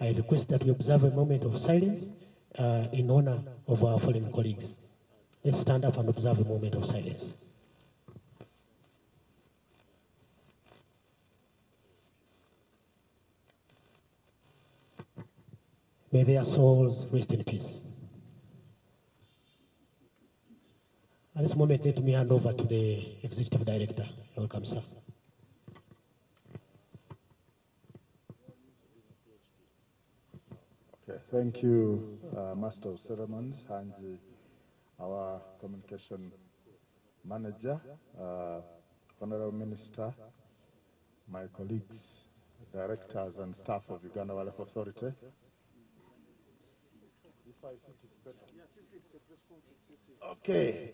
I request that we observe a moment of silence in honor of our fallen colleagues. Let's stand up and observe a moment of silence. May their souls rest in peace. At this moment, let me hand over to the Executive Director. Welcome, sir. Okay, thank you, Master of Ceremonies, and our Communication Manager, Honorable Minister, my colleagues, directors and staff of Uganda Wildlife Authority. If I sit, it's better. Okay.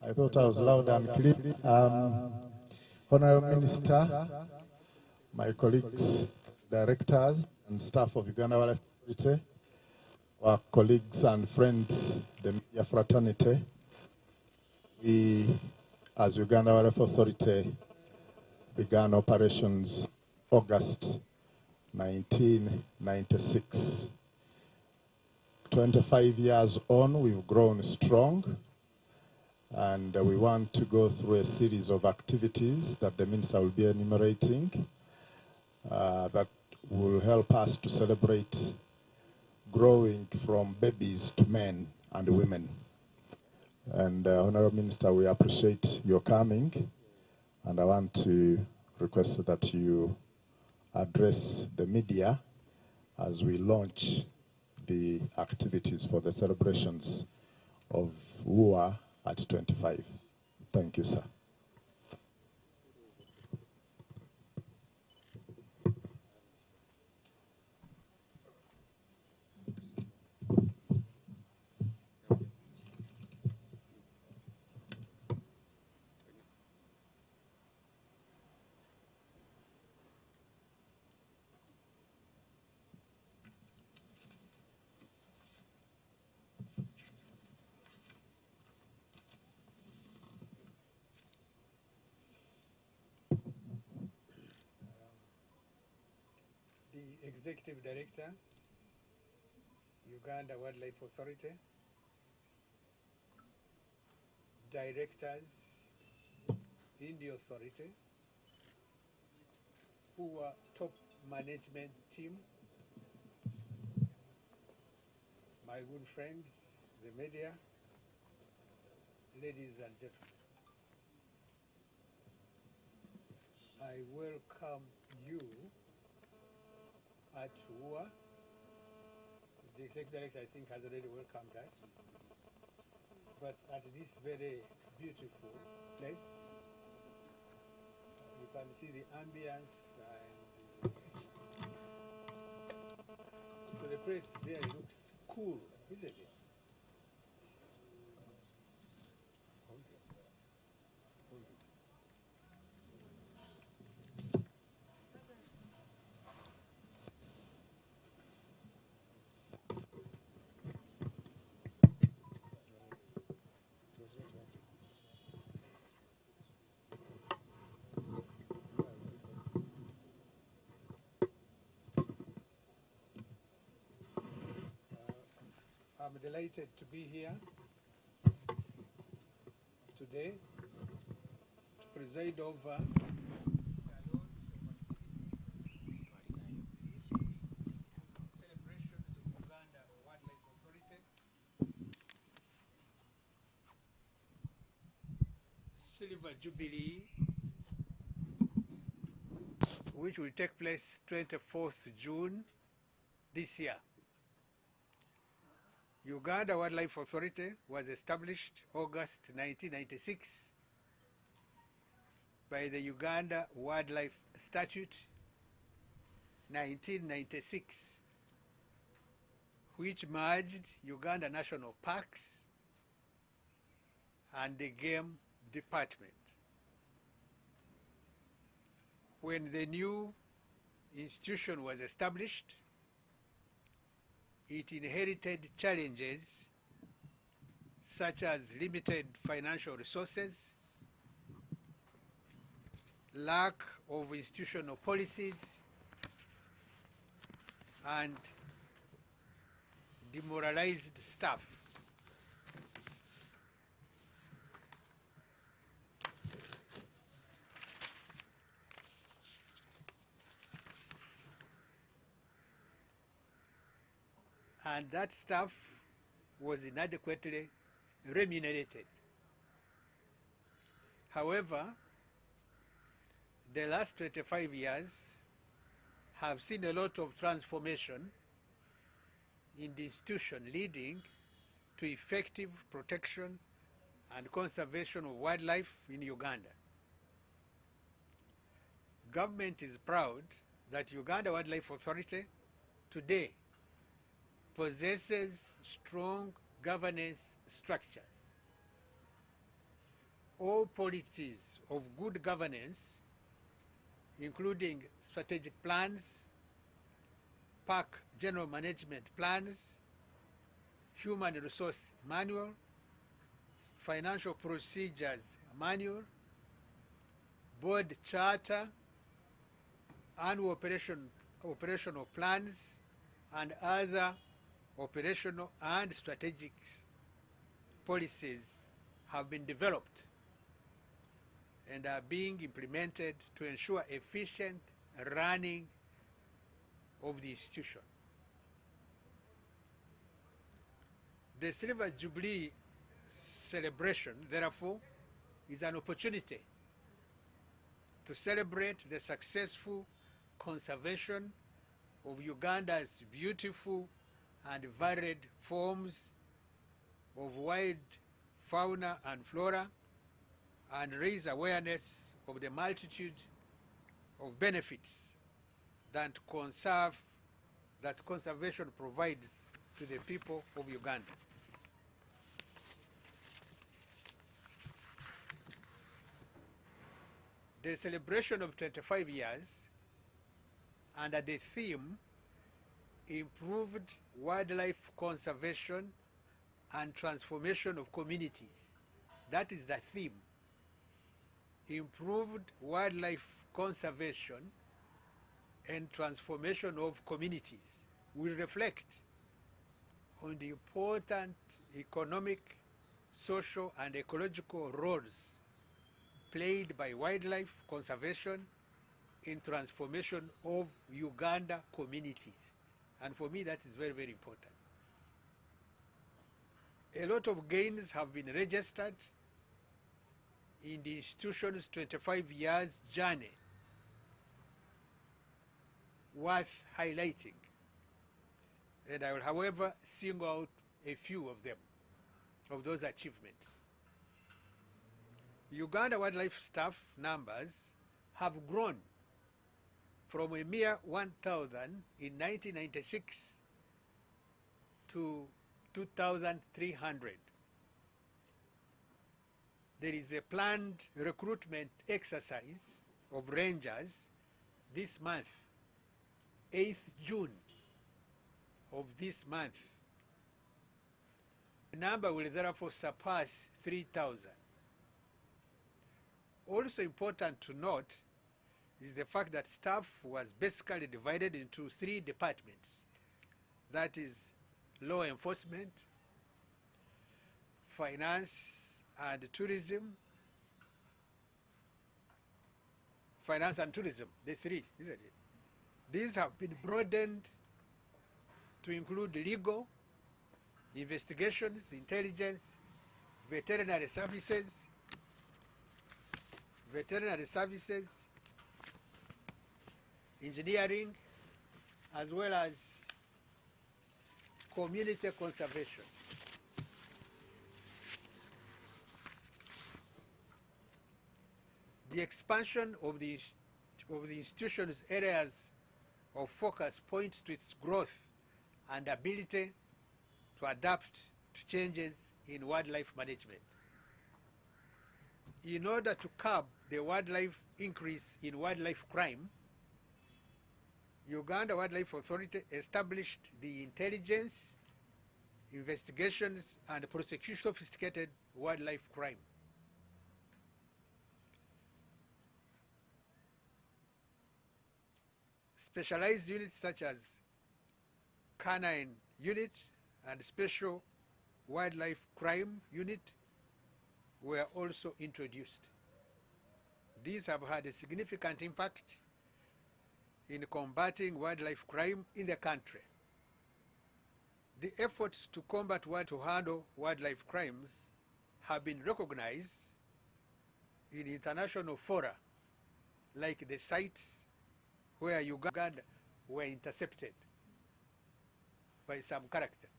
I thought I was loud and clear. Honorable Minister, my colleagues, directors and staff of Uganda Wildlife Authority, our colleagues and friends, the media fraternity, we, as Uganda Wildlife Authority, began operations August 1996. 25 years on, we've grown strong, and we want to go through a series of activities that the Minister will be enumerating that will help us to celebrate growing from babies to men and women. And Honorable Minister, we appreciate your coming, and I want to request that you address the media as we launch the activities for the celebrations of UWA at 25. Thank you, sir. Executive Director, Uganda Wildlife Authority, directors in the authority, who are top management team, my good friends, the media, ladies and gentlemen. I welcome you at UWA. The Executive Director, I think, has already welcomed us. But at this very beautiful place, you can see the ambience, and so the place there looks cool, isn't it? I'm delighted to be here today to preside over celebrations of Uganda Wildlife Authority Silver Jubilee, which will take place 24th June this year. Uganda Wildlife Authority was established August 1996 by the Uganda Wildlife Statute 1996, which merged Uganda National Parks and the Game Department. When the new institution was established, it inherited challenges such as limited financial resources, lack of institutional policies, and demoralized staff. And that staff was inadequately remunerated. However, the last 25 years have seen a lot of transformation in the institution, leading to effective protection and conservation of wildlife in Uganda. Government is proud that Uganda Wildlife Authority today possesses strong governance structures. All policies of good governance, including strategic plans, park general management plans, human resource manual, financial procedures manual, board charter, annual operational plans, and other operational and strategic policies have been developed and are being implemented to ensure efficient running of the institution. The Silver Jubilee celebration, therefore, is an opportunity to celebrate the successful conservation of Uganda's beautiful and varied forms of wild fauna and flora, and raise awareness of the multitude of benefits that conservation provides to the people of Uganda. The celebration of 25 years under the theme Improved Wildlife Conservation and Transformation of Communities. That is the theme. Improved wildlife conservation and transformation of communities will reflect on the important economic, social, and ecological roles played by wildlife conservation in transformation of Uganda communities. And for me, that is very, very important. A lot of gains have been registered in the institution's 25 years journey, worth highlighting. And I will, however, single out a few of them, of those achievements. Uganda wildlife staff numbers have grown from a mere 1,000 in 1996 to 2,300. There is a planned recruitment exercise of rangers this month, 8th June of this month. The number will therefore surpass 3,000. Also important to note is the fact that staff was basically divided into 3 departments. That is law enforcement, finance and tourism, the 3, isn't it? These have been broadened to include legal, investigations, intelligence, veterinary services, engineering, as well as community conservation. The expansion of the institution's areas of focus points to its growth and ability to adapt to changes in wildlife management. In order to curb the increase in wildlife crime, Uganda Wildlife Authority established the intelligence, investigations, and prosecution of sophisticated wildlife crime. Specialized units such as Canine Unit and Special Wildlife Crime Unit were also introduced. These have had a significant impact in combating wildlife crime in the country. The efforts to handle wildlife crimes have been recognized in international fora, like the sites where Uganda were intercepted by some character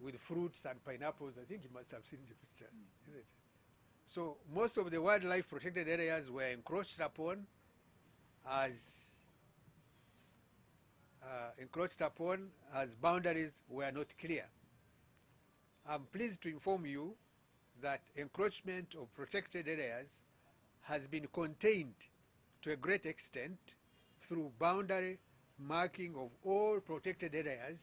with fruits and pineapples. I think you must have seen the picture, isn't it? So most of the wildlife protected areas were encroached upon as boundaries were not clear. I'm pleased to inform you that encroachment of protected areas has been contained to a great extent through boundary marking of all protected areas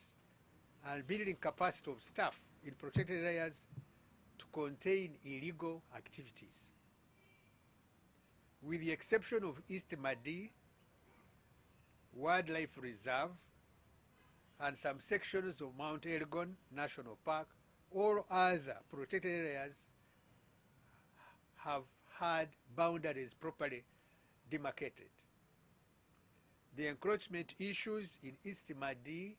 and building capacity of staff in protected areas to contain illegal activities. With the exception of East Madi Wildlife Reserve and some sections of Mount Elgon National Park, all other protected areas have had boundaries properly demarcated. The encroachment issues in East Madi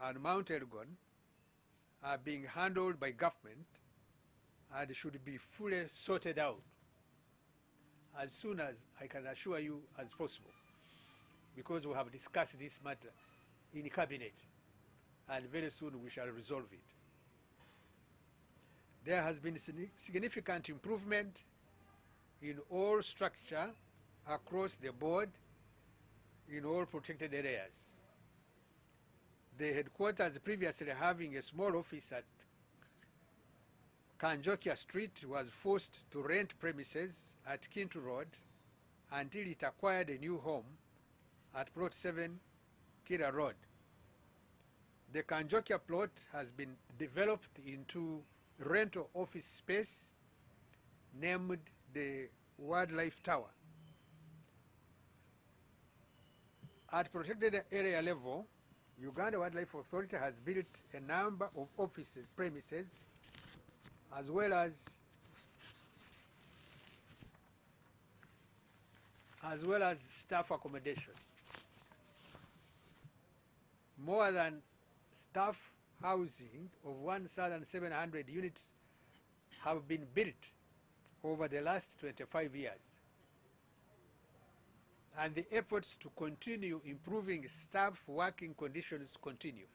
and Mount Elgon are being handled by government and should be fully sorted out as soon as, I can assure you, as possible, because we have discussed this matter in cabinet and very soon we shall resolve it. There has been significant improvement in all structure across the board in all protected areas. The headquarters previously having a small office at Kanjokia Street was forced to rent premises at Kintu Road until it acquired a new home at Plot 7, Kira Road. The Kanjokia plot has been developed into rental office space named the Wildlife Tower. At protected area level, Uganda Wildlife Authority has built a number of offices, premises, as well as staff accommodation. More than staff housing of 1,700 units have been built over the last 25 years. And the efforts to continue improving staff working conditions continue.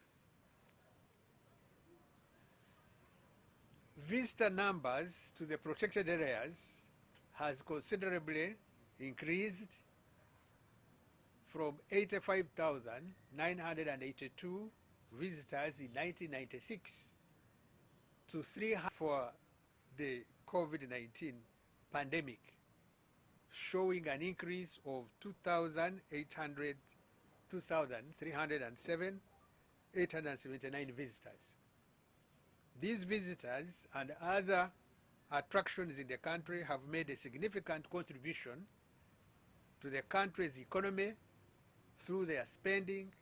Visitor numbers to the protected areas has considerably increased from 85,982 visitors in 1996 to 300 for the COVID-19 pandemic, showing an increase of 879 visitors. These visitors and other attractions in the country have made a significant contribution to the country's economy through their spending,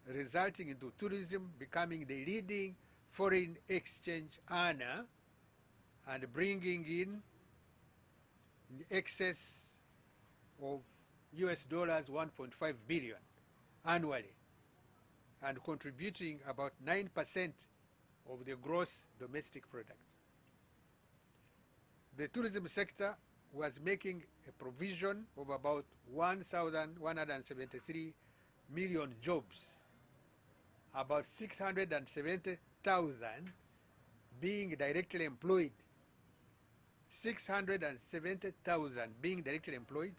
resulting into tourism becoming the leading foreign exchange earner and bringing in excess of US dollars 1.5 billion annually and contributing about 9% of the gross domestic product. The tourism sector was making a provision of about 1,173 million jobs, about 670,000 being directly employed. 670,000 being directly employed,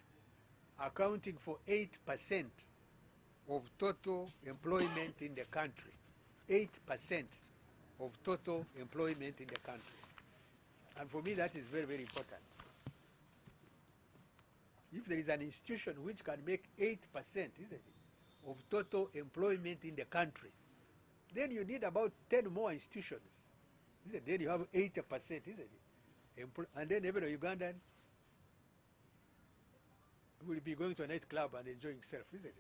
accounting for 8% of total employment in the country. 8% of total employment in the country. And for me, that is very, very important. If there is an institution which can make 8%, isn't it, of total employment in the country, then you need about 10 more institutions. Isn't it? Then you have 80%, isn't it? And then every Ugandan will be going to a nightclub and enjoying self, isn't it?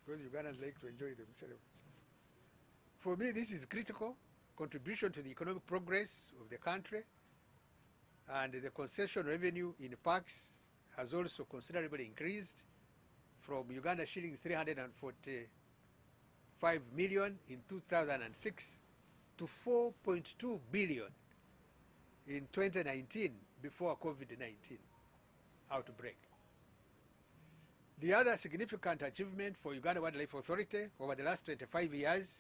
because Ugandans like to enjoy themselves. For me, this is critical contribution to the economic progress of the country, and the concession revenue in parks has also considerably increased from Uganda shillings 345 million in 2006 to 4.2 billion in 2019 before COVID-19 outbreak. The other significant achievement for Uganda Wildlife Authority over the last 25 years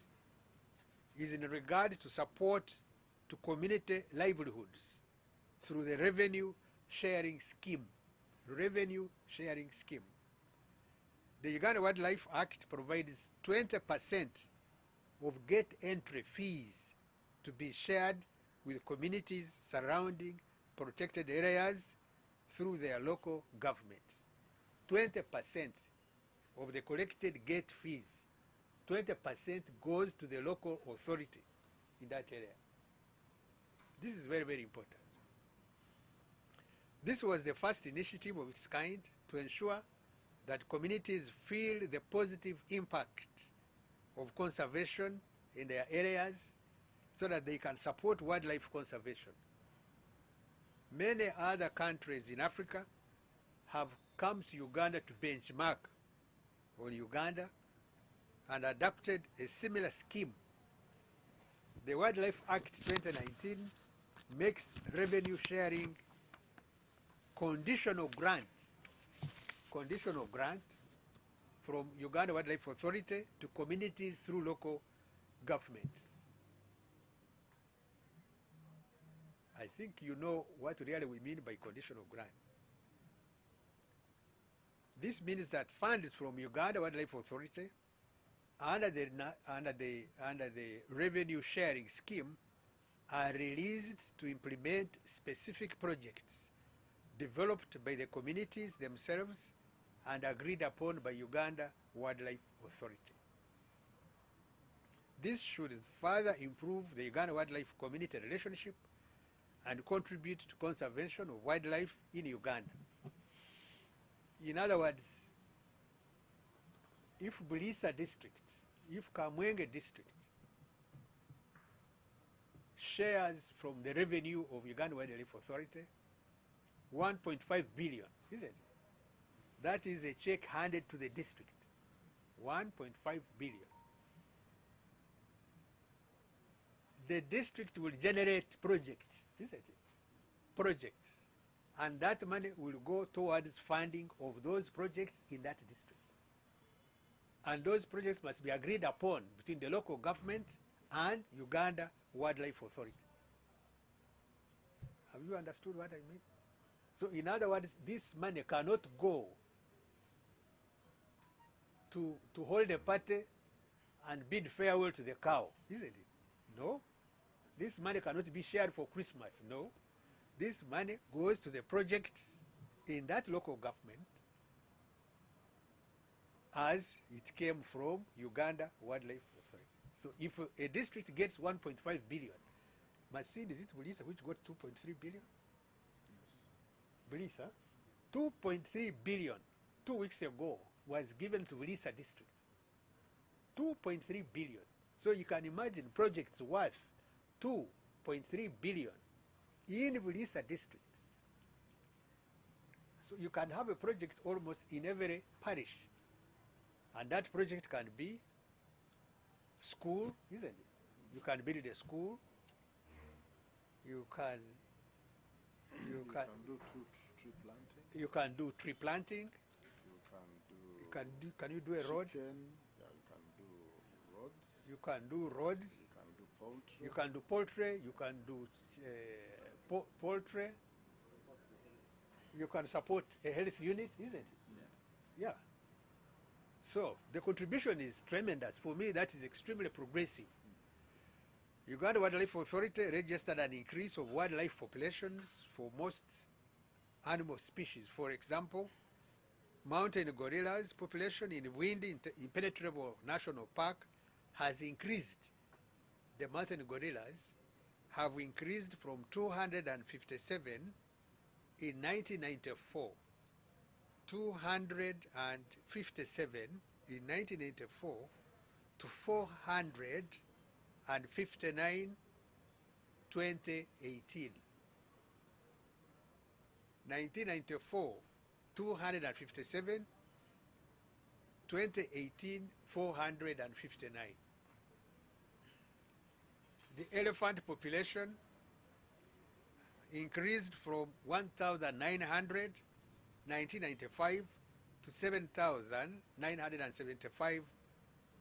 is in regard to support to community livelihoods through the revenue sharing scheme. Revenue sharing scheme. The Uganda Wildlife Act provides 20% of gate entry fees to be shared with communities surrounding protected areas through their local governments. 20% of the collected gate fees, 20% goes to the local authority in that area. This is very, very important. This was the first initiative of its kind to ensure that communities feel the positive impact of conservation in their areas so that they can support wildlife conservation. Many other countries in Africa have come to Uganda to benchmark on Uganda and adopted a similar scheme. The Wildlife Act 2019 makes revenue sharing conditional grant from Uganda Wildlife Authority to communities through local governments. I think you know what really we mean by conditional grant. This means that funds from Uganda Wildlife Authority under the revenue sharing scheme are released to implement specific projects developed by the communities themselves and agreed upon by Uganda Wildlife Authority. This should further improve the Uganda wildlife community relationship and contribute to conservation of wildlife in Uganda. In other words, if Bulisa district, if Kamwenge district shares from the revenue of Uganda Wildlife Authority 1.5 billion, isn't it? That is a check handed to the district, 1.5 billion. The district will generate projects, isn't it? Projects. And that money will go towards funding of those projects in that district. And those projects must be agreed upon between the local government and Uganda Wildlife Authority. Have you understood what I mean? So in other words, this money cannot go to hold a party and bid farewell to the cow, isn't it? No. This money cannot be shared for Christmas, no. This money goes to the projects in that local government as it came from Uganda Wildlife Authority. So if a district gets 1.5 billion, Masindi, is it Bulisa which got 2.3 billion? Yes. Bulisa, 2.3 billion 2 weeks ago was given to Bulisa district. 2.3 billion. So you can imagine projects worth 2.3 billion in Bulisa district. So you can have a project almost in every parish. And that project can be school, isn't it? You can build a school. You can do tree planting. You can do tree planting. Can you do a road? Yeah, you can do roads. You can do roads. You can do poultry. You can do poultry. You can do poultry. You can support a health unit, isn't it? Yes. Yeah. So the contribution is tremendous. For me, that is extremely progressive. Uganda Wildlife Authority registered an increase of wildlife populations for most animal species. For example, mountain gorillas population in Windy Impenetrable National Park has increased. The mountain gorillas have increased from 257 in 1994, 257 in 1984 to 459 2018. 1994, 257, 2018, 459. The elephant population increased from 1,900 1995 to 7,975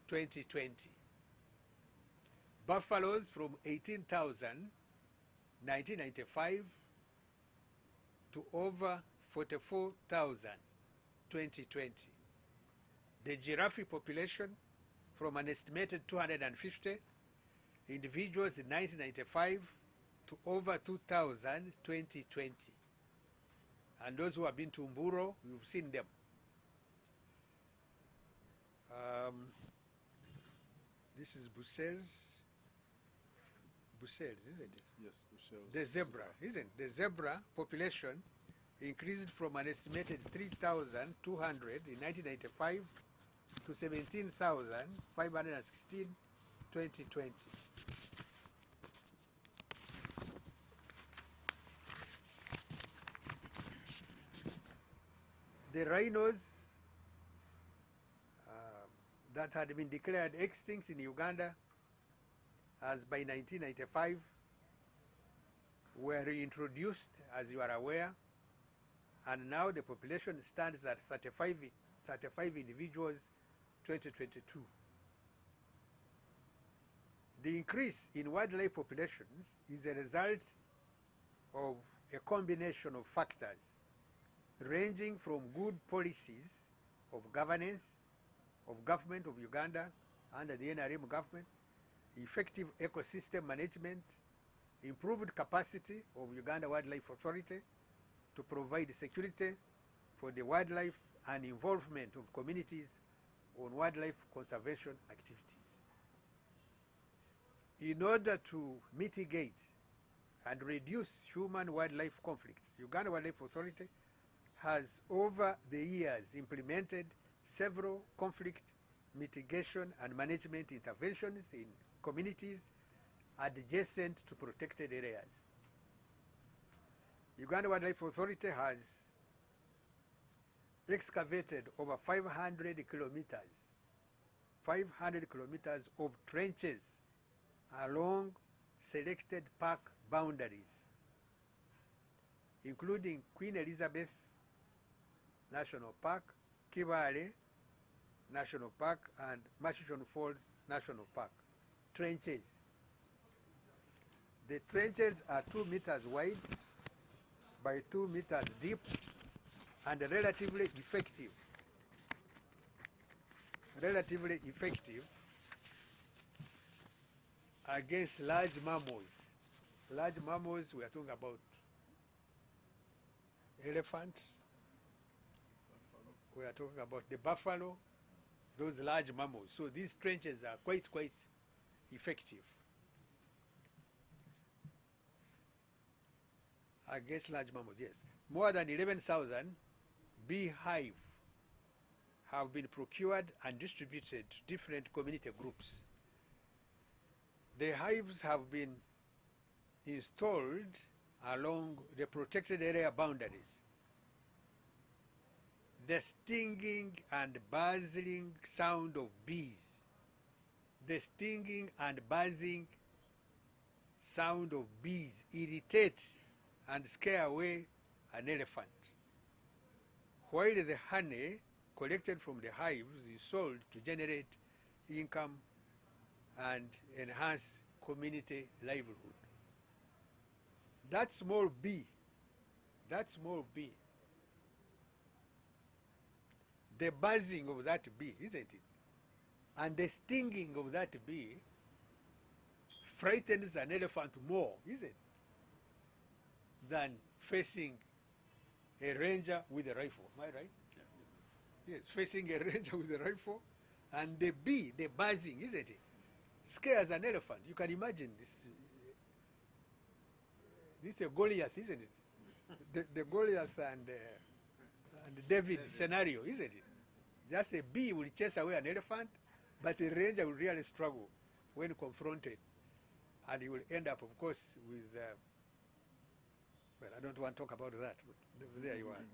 2020. Buffaloes from 18,000 1995 to over 44,000 2020. The giraffe population from an estimated 250 individuals in 1995 to over 2,000 2020. And those who have been to Mburo, you've seen them. This is Bussel's, isn't it? Yes, Bussel's. The zebra, isn't it? The zebra population increased from an estimated 3,200 in 1995 to 17,516 2020. The rhinos that had been declared extinct in Uganda as by 1995 were reintroduced, as you are aware, and now the population stands at 35 individuals 2022. The increase in wildlife populations is a result of a combination of factors ranging from good policies of governance, of government of Uganda under the NRM government, effective ecosystem management, improved capacity of Uganda Wildlife Authority to provide security for the wildlife and involvement of communities on wildlife conservation activities. In order to mitigate and reduce human-wildlife conflicts, Uganda Wildlife Authority has over the years implemented several conflict mitigation and management interventions in communities adjacent to protected areas. Uganda Wildlife Authority has excavated over 500 kilometers of trenches along selected park boundaries, including Queen Elizabeth National Park, Kibale National Park, and Mashishon Falls National Park. Trenches. The trenches are 2 meters wide by 2 meters deep and relatively effective. Against large mammals. Large mammals, we are talking about elephants, we are talking about the buffalo, those large mammals. So these trenches are quite effective against large mammals, yes. More than 11,000 beehives have been procured and distributed to different community groups. The hives have been installed along the protected area boundaries. The stinging and buzzing sound of bees, the stinging and buzzing sound of bees irritate and scare away an elephant, while the honey collected from the hives is sold to generate income and enhance community livelihood. That small bee, the buzzing of that bee, isn't it? And the stinging of that bee frightens an elephant more, isn't it, than facing a ranger with a rifle. Am I right? Yes, facing a ranger with a rifle, and the bee, the buzzing, isn't it, scares an elephant. You can imagine this. This is a Goliath, isn't it? The Goliath and David scenario, isn't it? Just a bee will chase away an elephant, but a ranger will really struggle when confronted. And he will end up, of course, with, well, I don't want to talk about that, but there you are.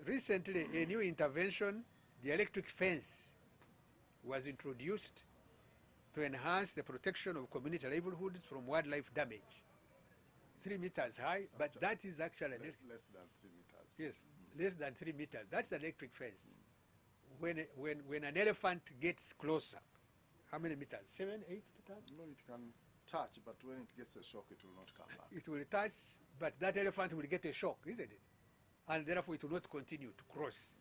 Recently, a new intervention, the electric fence, was introduced to enhance the protection of community livelihoods from wildlife damage. 3 meters high, but that is actually less than 3 meters. yes, less than 3 meters. That's an electric fence. When an elephant gets closer, how many meters? 7, 8 meters? No, it can touch, but when it gets a shock, it will not come back. It will touch, but that elephant will get a shock, isn't it? And therefore it will not continue to cross.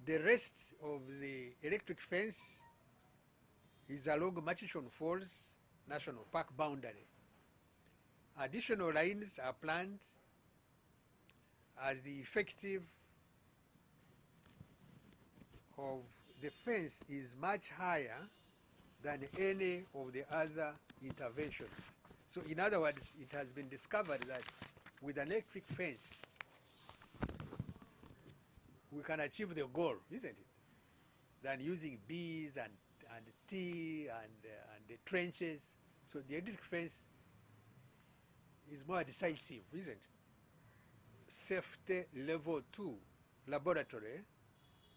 The rest of the electric fence is along Machishon Falls National Park boundary. Additional lines are planned as the effective of the fence is much higher than any of the other interventions. So in other words, it has been discovered that with an electric fence, we can achieve the goal, isn't it? Than using bees and tea and the trenches. So the electric fence is more decisive, isn't it? Safety level 2 laboratory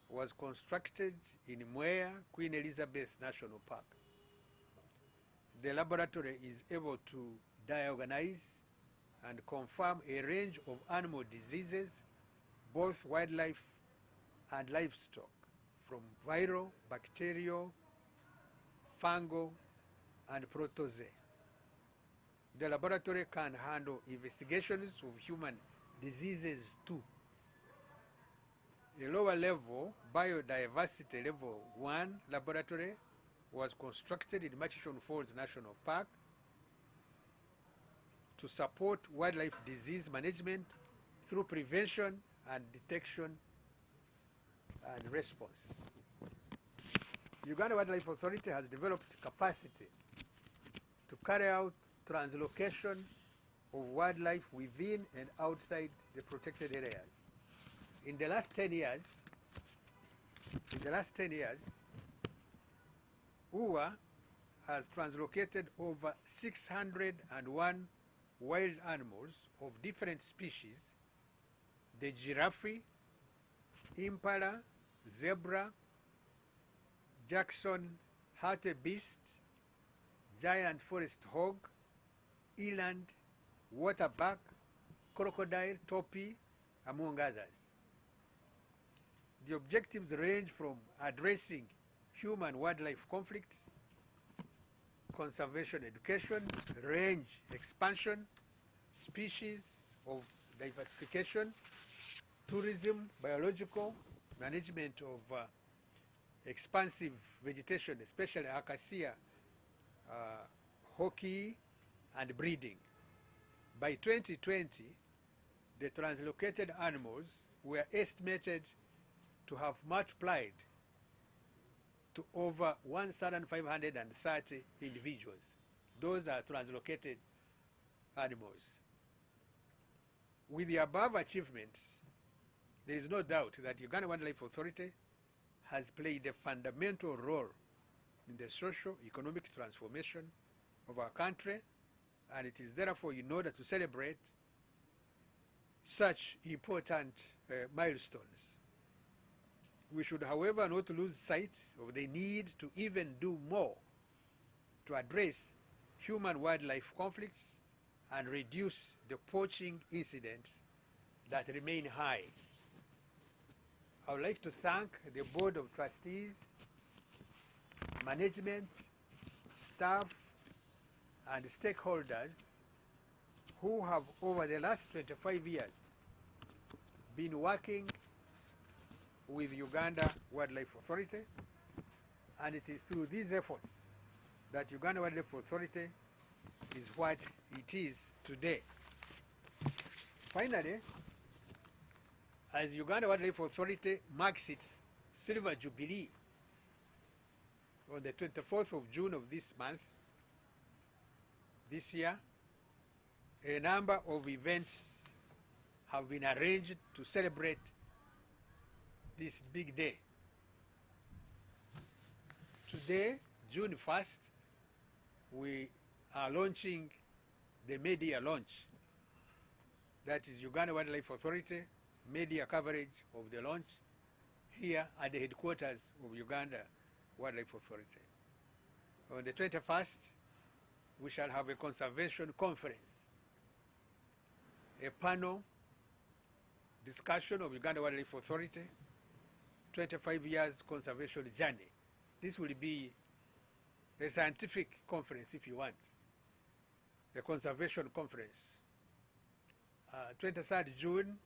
was constructed in Mwea, Queen Elizabeth National Park. The laboratory is able to diagnose and confirm a range of animal diseases, both wildlife and livestock, from viral, bacterial, fungal, and protozoa. The laboratory can handle investigations of human diseases too. A lower level, biodiversity level 1 laboratory was constructed in Machishon Falls National Park to support wildlife disease management through prevention and detection and response. Uganda Wildlife Authority has developed capacity to carry out translocation of wildlife within and outside the protected areas. In the last 10 years, UWA has translocated over 601 wild animals of different species: the giraffe, impala, zebra, Jackson hartebeest, giant forest hog, eland, waterbuck, crocodile, topi, among others. The objectives range from addressing human-wildlife conflicts, conservation education, range expansion, species of diversification, tourism, biological, management of expansive vegetation, especially acacia, hockey, and breeding. By 2020, the translocated animals were estimated to have multiplied to over 1,530 individuals. Those are translocated animals. With the above achievements, there is no doubt that Uganda Wildlife Authority has played a fundamental role in the socio-economic transformation of our country, and it is therefore in order to celebrate such important milestones. We should, however, not lose sight of the need to even do more to address human-wildlife conflicts and reduce the poaching incidents that remain high. I would like to thank the Board of Trustees, management, staff, and stakeholders who have, over the last 25 years, been working with Uganda Wildlife Authority, and it is through these efforts that Uganda Wildlife Authority is what it is today. Finally, as Uganda Wildlife Authority marks its Silver Jubilee on the 24th of June of this month, this year, a number of events have been arranged to celebrate this big day. Today, June 1st, we are launching the media launch. That is Uganda Wildlife Authority media coverage of the launch here at the headquarters of Uganda Wildlife Authority. On the 21st, we shall have a conservation conference, a panel discussion of Uganda Wildlife Authority, 25 years conservation journey. This will be a scientific conference, if you want, a conservation conference. 23rd June,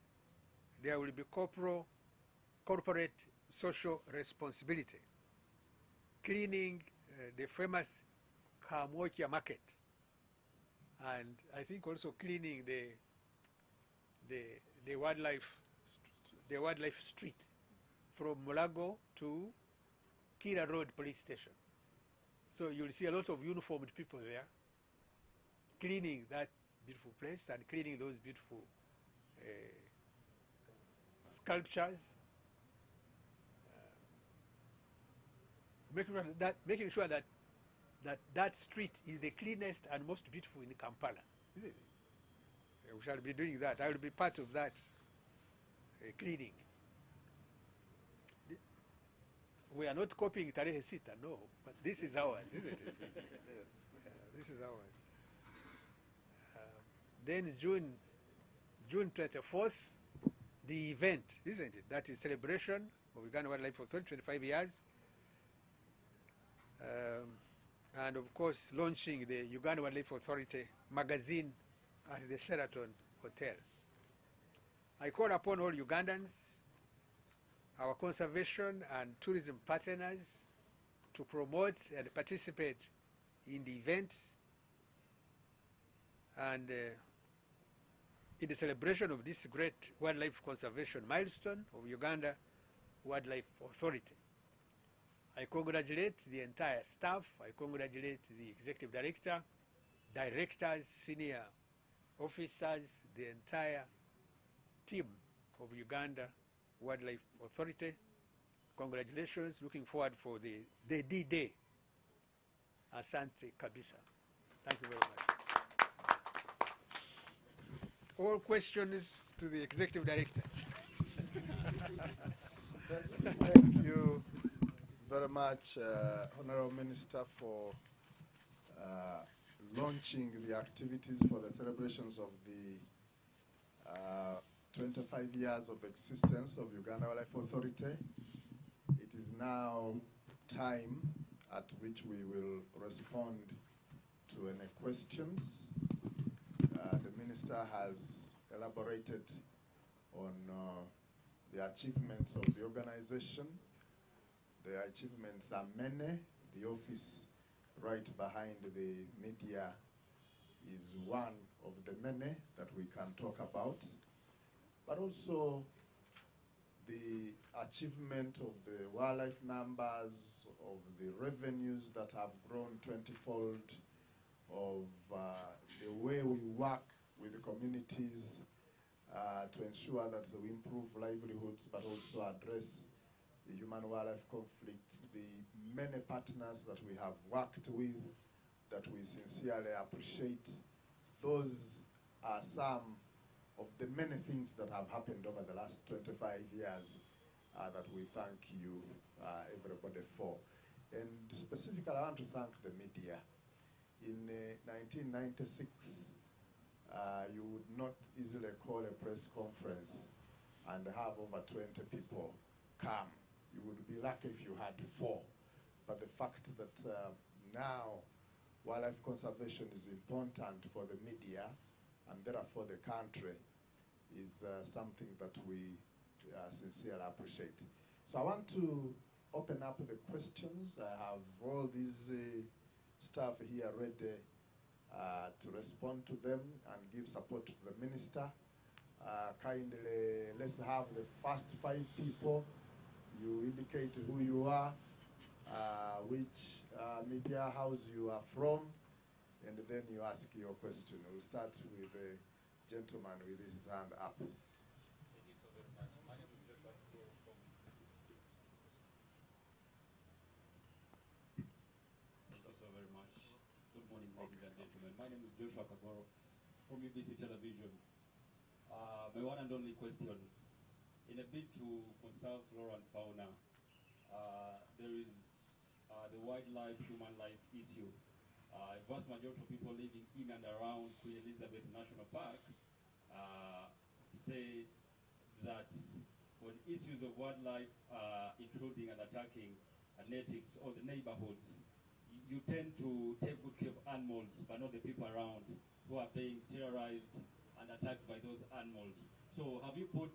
there will be corporate social responsibility, cleaning the famous Kamwokia market, and I think also cleaning the wildlife street from Mulago to Kira Road Police Station. So you'll see a lot of uniformed people there cleaning that beautiful place and cleaning those beautiful sculptures, making sure that street is the cleanest and most beautiful in Kampala. Isn't it? We shall be doing that. I will be part of that cleaning. We are not copying Tarehe Sita, no, but this is ours, isn't it? This is ours. Then June 24th, the event, isn't it? That is celebration of Uganda Wildlife Authority, 25 years. And of course, launching the Uganda Wildlife Authority magazine at the Sheraton Hotel. I call upon all Ugandans, our conservation and tourism partners, to promote and participate in the event and in the celebration of this great wildlife conservation milestone of Uganda Wildlife Authority. I congratulate the entire staff. I congratulate the executive director, directors, senior officers, the entire team of Uganda Wildlife Authority. Congratulations. Looking forward for the D-Day. Asante Kabisa. Thank you very much. All questions to the executive director. Thank you very much, Honorable Minister, for launching the activities for the celebrations of the 25 years of existence of Uganda Wildlife Authority. It is now time at which we will respond to any questions. The Minister has elaborated on the achievements of the organization. The achievements are many. The office right behind the media is one of the many that we can talk about. But also the achievement of the wildlife numbers, of the revenues that have grown 20-fold, of the way we work with the communities to ensure that we improve livelihoods, but also address the human-wildlife conflicts, the many partners that we have worked with that we sincerely appreciate. Those are some of the many things that have happened over the last 25 years that we thank you, everybody, for. And specifically, I want to thank the media. In 1996, you would not easily call a press conference and have over 20 people come. You would be lucky if you had 4. But the fact that now wildlife conservation is important for the media and therefore the country is something that we sincerely appreciate. So I want to open up the questions. I have all these staff here ready to respond to them and give support to the minister. Kindly, let's have the first 5 people. You indicate who you are, which media house you are from, and then you ask your question. We'll start with the gentleman with his hand up. My name is Joshua Kagoro from UBC Television. My one and only question, in a bid to conserve flora and fauna, there is the wildlife, human life issue. A vast majority of people living in and around Queen Elizabeth National Park say that when issues of wildlife intruding and attacking natives or the neighborhoods, you tend to take good care of animals, but not the people around who are being terrorized and attacked by those animals. So have you put,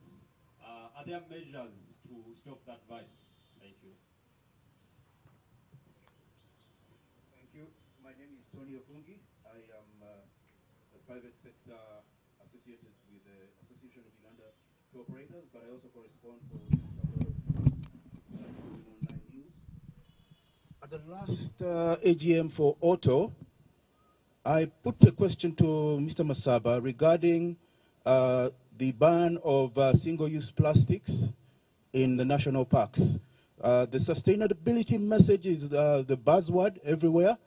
are there measures to stop that vice? Thank you. Thank you. My name is Tony Ofungi. I am a private sector associated with the Association of Uganda Tour Operators, but I also correspond for online news. At the last AGM for Auto, I put a question to Mr. Masaba regarding the ban of single-use plastics in the national parks. The sustainability message is the buzzword everywhere,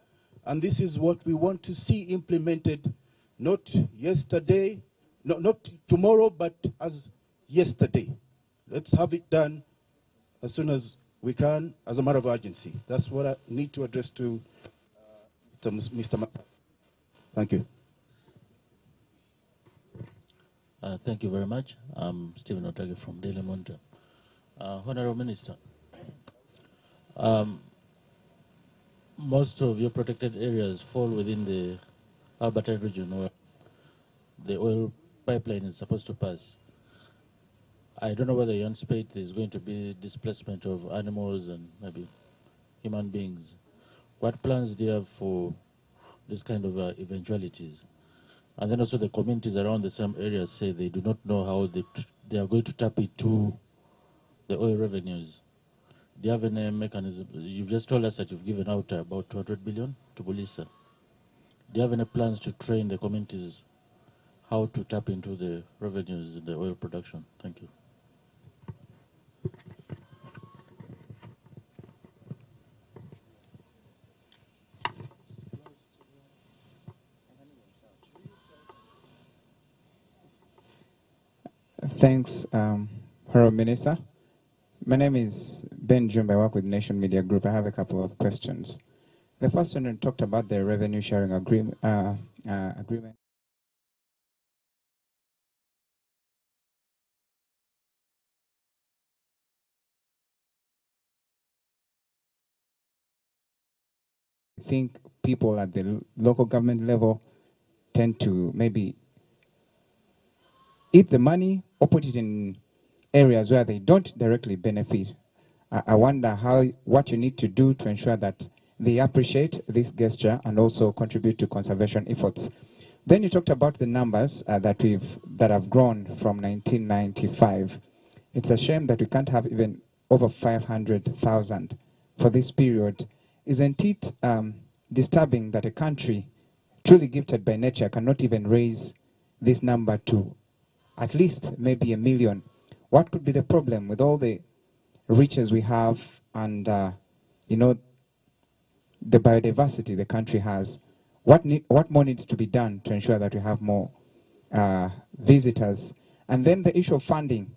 and this is what we want to see implemented, not yesterday, not tomorrow, but as yesterday. Let's have it done as soon as we can, as a matter of urgency. That's what I need to address to Mr. Masaba. Thank you. Thank you very much. I'm Stephen Otage from Daily Monitor. Honorable Minister, most of your protected areas fall within the Albertine region where the oil pipeline is supposed to pass. I don't know whether you anticipate there's going to be displacement of animals and maybe human beings. What plans do you have for this kind of eventualities? And then also the communities around the same areas say they do not know how they are going to tap into the oil revenues. Do you have any mechanism? You've just told us that you've given out about 200 billion to Bulisa. Do you have any plans to train the communities how to tap into the revenues in the oil production? Thank you. Thanks, Honorable Minister. My name is Ben Jumba. I work with Nation Media Group. I have a couple of questions. The first one talked about the revenue sharing agreement. I think people at the local government level tend to maybe eat the money or put it in areas where they don't directly benefit. I wonder what you need to do to ensure that they appreciate this gesture and also contribute to conservation efforts. Then you talked about the numbers that have grown from 1995. It's a shame that we can't have even over 500,000 for this period. Isn't it disturbing that a country truly gifted by nature cannot even raise this number to at least maybe 1 million? What could be the problem with all the riches we have and the biodiversity the country has? What more needs to be done to ensure that we have more visitors? And then the issue of funding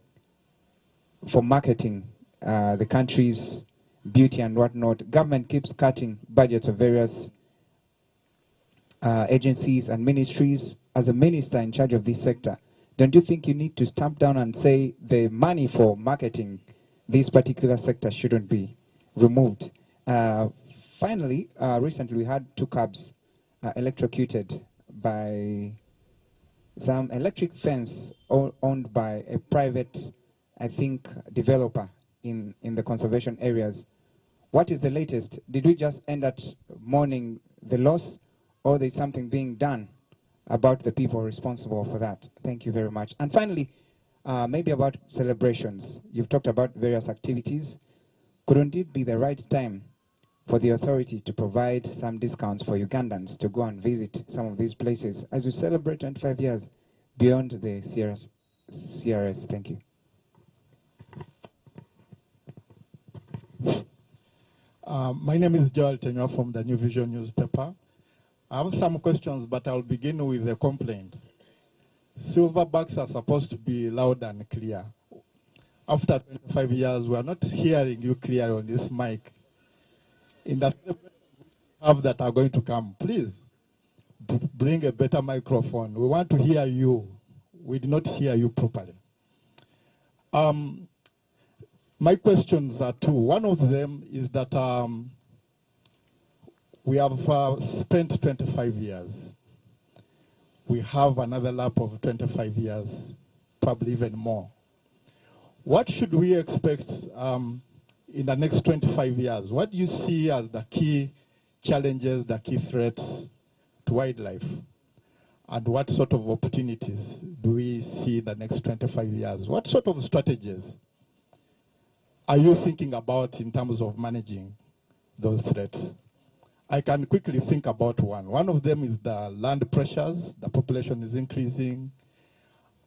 for marketing the country's beauty and whatnot. Government keeps cutting budgets of various agencies and ministries. As a minister in charge of this sector, don't you think you need to stamp down and say the money for marketing this particular sector shouldn't be removed? Finally, recently we had 2 cabs electrocuted by some electric fence owned by a private, I think, developer in the conservation areas. What is the latest? Did we just end at mourning the loss, or there's something being done about the people responsible for that? Thank you very much. And finally, maybe about celebrations. You've talked about various activities. Couldn't it be the right time for the authority to provide some discounts for Ugandans to go and visit some of these places as we celebrate 25 years beyond the CRS. Thank you. My name is Joel Tenua from the New Vision newspaper. I have some questions, but I'll begin with a complaint. Silverbacks are supposed to be loud and clear. After 25 years, we are not hearing you clearly on this mic. In the have that are going to come, please bring a better microphone. We want to hear you. We did not hear you properly. My questions are two. One of them is that we have spent 25 years. We have another lap of 25 years, probably even more. What should we expect in the next 25 years? What do you see as the key challenges, the key threats to wildlife? And what sort of opportunities do we see in the next 25 years? What sort of strategies are you thinking about in terms of managing those threats? I can quickly think about one. One of them is the land pressures. The population is increasing.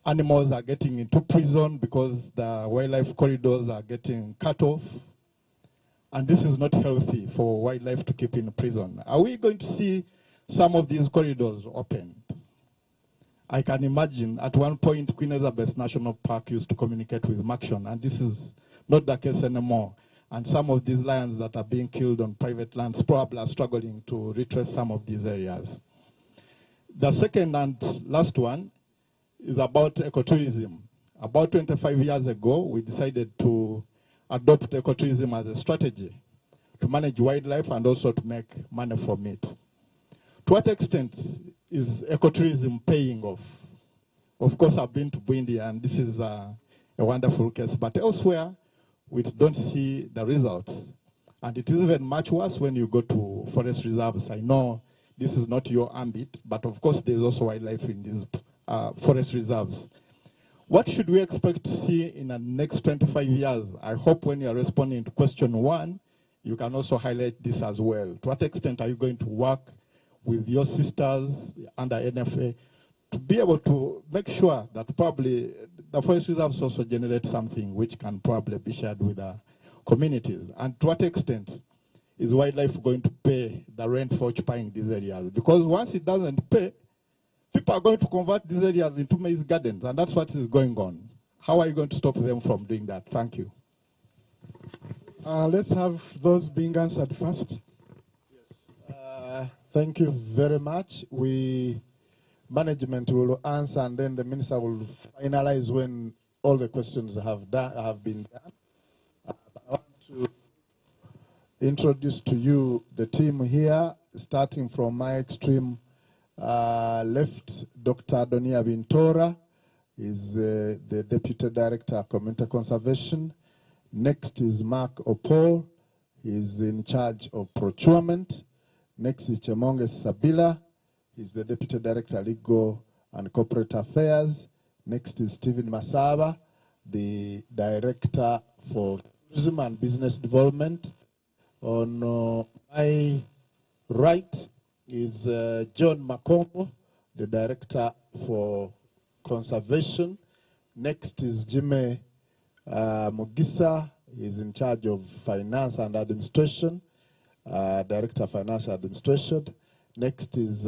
Animals are getting into prison because the wildlife corridors are getting cut off. And this is not healthy for wildlife to keep in prison. Are we going to see some of these corridors opened? I can imagine at one point Queen Elizabeth National Park used to communicate with Maction, and this is not the case anymore. And some of these lions that are being killed on private lands probably are struggling to retrace some of these areas. The second and last one is about ecotourism. About 25 years ago, we decided to adopt ecotourism as a strategy to manage wildlife and also to make money from it. To what extent is ecotourism paying off? Of course, I've been to Burundi, and this is a wonderful case, but elsewhere, we don't see the results. And it is even much worse when you go to forest reserves. I know this is not your ambit, but of course there's also wildlife in these forest reserves. What should we expect to see in the next 25 years? I hope when you're responding to question one, you can also highlight this as well. To what extent are you going to work with your sisters under NFA to be able to make sure that probably the forest reserves also generate something which can probably be shared with the communities? And to what extent is wildlife going to pay the rent for occupying these areas? Because once it doesn't pay, people are going to convert these areas into maize gardens, and that's what is going on. How are you going to stop them from doing that? Thank you. Let's have those being answered first. Yes. Thank you very much. Management will answer, and then the minister will finalize when all the questions have been done. I want to introduce to you the team here, starting from my extreme left. Dr. Adonia Bintora is the Deputy Director of Community Conservation. Next is Mark Opol. He's in charge of procurement. Next is Chemonge Sabila. He's the Deputy Director, Legal and Corporate Affairs. Next is Stephen Masaba, the Director for Tourism and Business Development. On my right is John Makombo, the Director for Conservation. Next is Jimmy Mugisa. He's in charge of Finance and Administration, Director of Financial Administration. Next is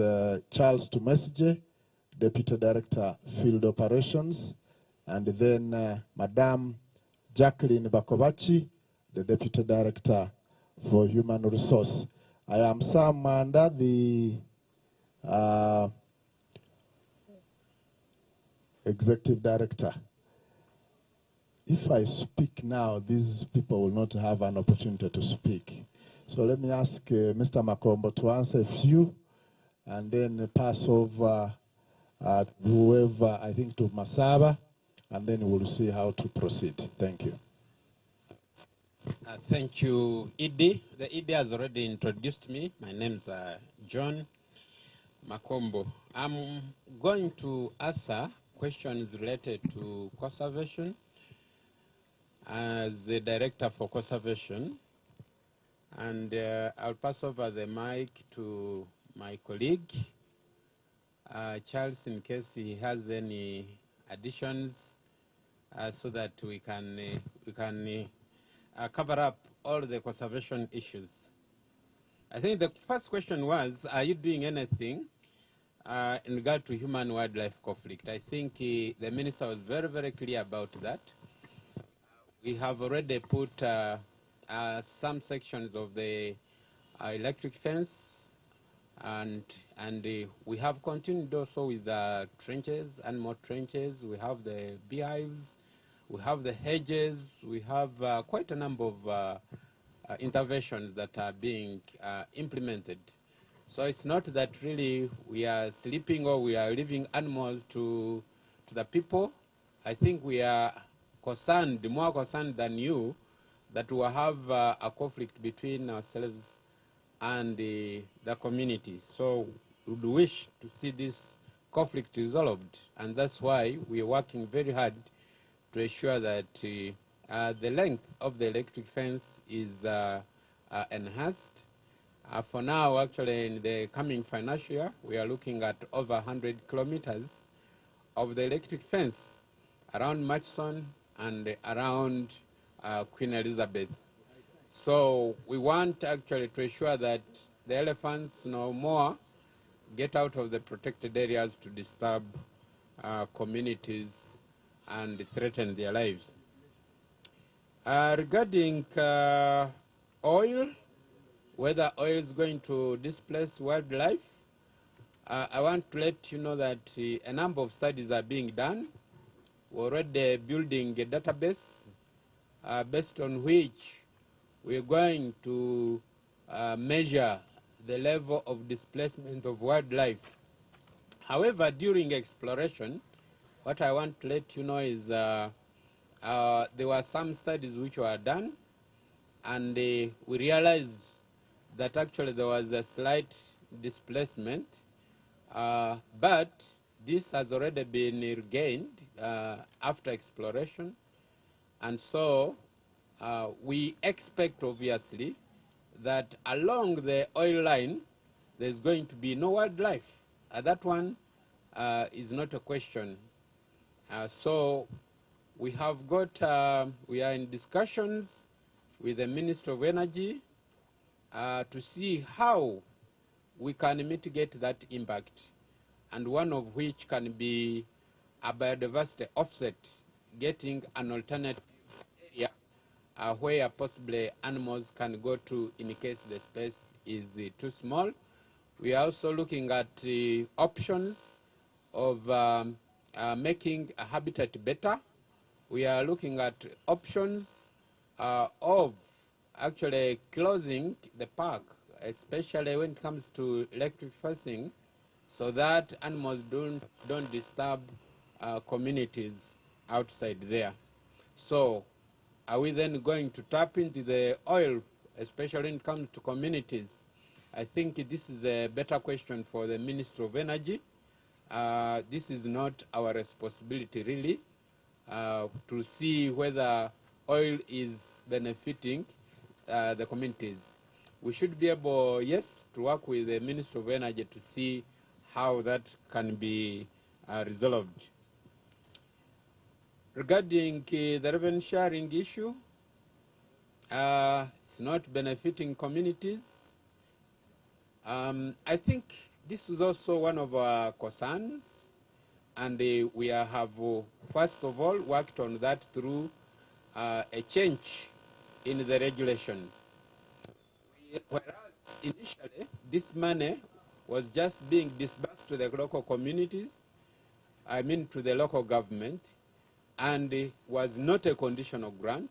Charles Tumesije, Deputy Director, Field Operations. And then Madame Jacqueline Bakovachi, the Deputy Director for Human Resource. I am Sam Manda, the Executive Director. If I speak now, these people will not have an opportunity to speak. So let me ask Mr. Makombo to answer a few, and then pass over whoever, I think to Masaba, and then we'll see how to proceed. Thank you. Thank you, Idi. The Idi has already introduced me. My name's John Makombo. I'm going to answer questions related to conservation. As the Director for Conservation, And I'll pass over the mic to my colleague, Charles, in case he has any additions, so that we can cover up all the conservation issues. I think the first question was, are you doing anything in regard to human-wildlife conflict? I think the minister was very, very clear about that. We have already put some sections of the electric fence, and we have continued also with the trenches, animal trenches. We have the beehives, we have the hedges, we have quite a number of interventions that are being implemented. So it's not that really we are sleeping or we are leaving animals to the people. I think we are concerned, more concerned than you, that we have a conflict between ourselves and the community. So we would wish to see this conflict resolved, and that's why we are working very hard to ensure that the length of the electric fence is enhanced. For now, actually, in the coming financial year, we are looking at over 100 kilometers of the electric fence around Murchison and around Queen Elizabeth. So we want actually to ensure that the elephants no more get out of the protected areas to disturb communities and threaten their lives. Regarding oil, whether oil is going to displace wildlife, I want to let you know that a number of studies are being done. We're already building a database based on which we're going to measure the level of displacement of wildlife. However, during exploration, what I want to let you know is there were some studies which were done, and we realized that actually there was a slight displacement, but this has already been regained after exploration, and so we expect, obviously, that along the oil line there's going to be no wildlife. That one is not a question. So we have got, we are in discussions with the Minister of Energy to see how we can mitigate that impact, and one of which can be a biodiversity offset, getting an alternative area where possibly animals can go to in case the space is too small. We are also looking at options of making a habitat better. We are looking at options of actually closing the park, especially when it comes to electric fencing, so that animals don't disturb communities outside there. So are we then going to tap into the oil, especially when it comes to communities? I think this is a better question for the Minister of Energy. This is not our responsibility, really, to see whether oil is benefiting the communities. We should be able, yes, to work with the Minister of Energy to see how that can be resolved. Regarding the revenue sharing issue, it's not benefiting communities. I think this is also one of our concerns, and we have, first of all, worked on that through a change in the regulations. Whereas initially this money was just being disbursed to the local communities, I mean to the local government, and it was not a conditional grant.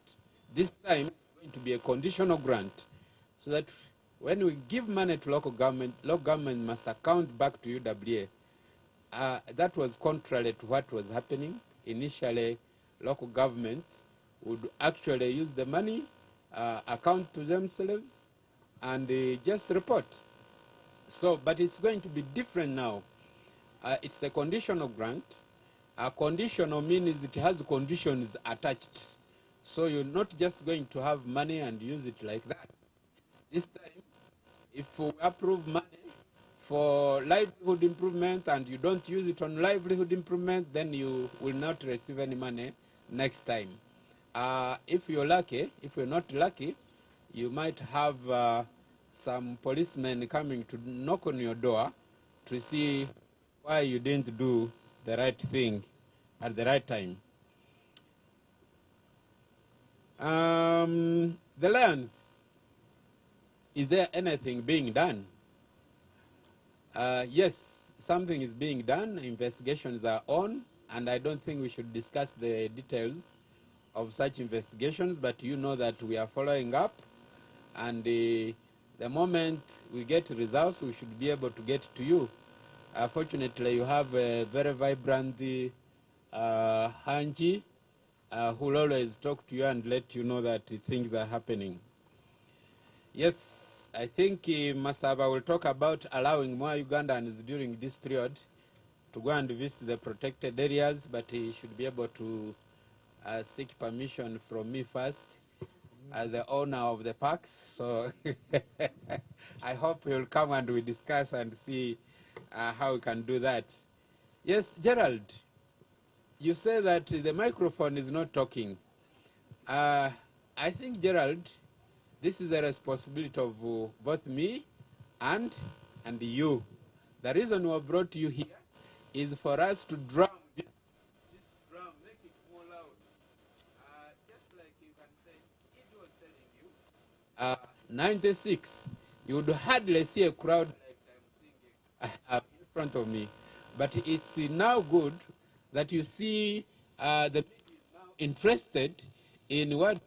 This time it's going to be a conditional grant, so that when we give money to local government must account back to UWA. That was contrary to what was happening. Initially, local government would actually use the money, account to themselves, and just report. So, but it's going to be different now. It's a conditional grant. A conditional means it has conditions attached. So you're not just going to have money and use it like that. This time, if we approve money for livelihood improvement and you don't use it on livelihood improvement, then you will not receive any money next time. If you're lucky, if you're not lucky, you might have some policemen coming to knock on your door to see why you didn't do the right thing at the right time. The Lions, is there anything being done? Yes, something is being done. Investigations are on, and I don't think we should discuss the details of such investigations, but you know that we are following up, and the moment we get results, we should be able to get to you. Fortunately, you have a very vibrant Hanji who will always talk to you and let you know that things are happening. Yes, I think Masaba will talk about allowing more Ugandans during this period to go and visit the protected areas, but he should be able to seek permission from me first as the owner of the parks. So I hope he'll come and we discuss and see how we can do that. Yes, Gerald, you say that the microphone is not talking. I think, Gerald, this is a responsibility of both me and you. The reason we brought you here is for us to drum this drum, make it more loud. Just like you can say, if he was telling you, 96, you would hardly see a crowd like I'm seeing in front of me. But it's now good that you see the baby is now interested in what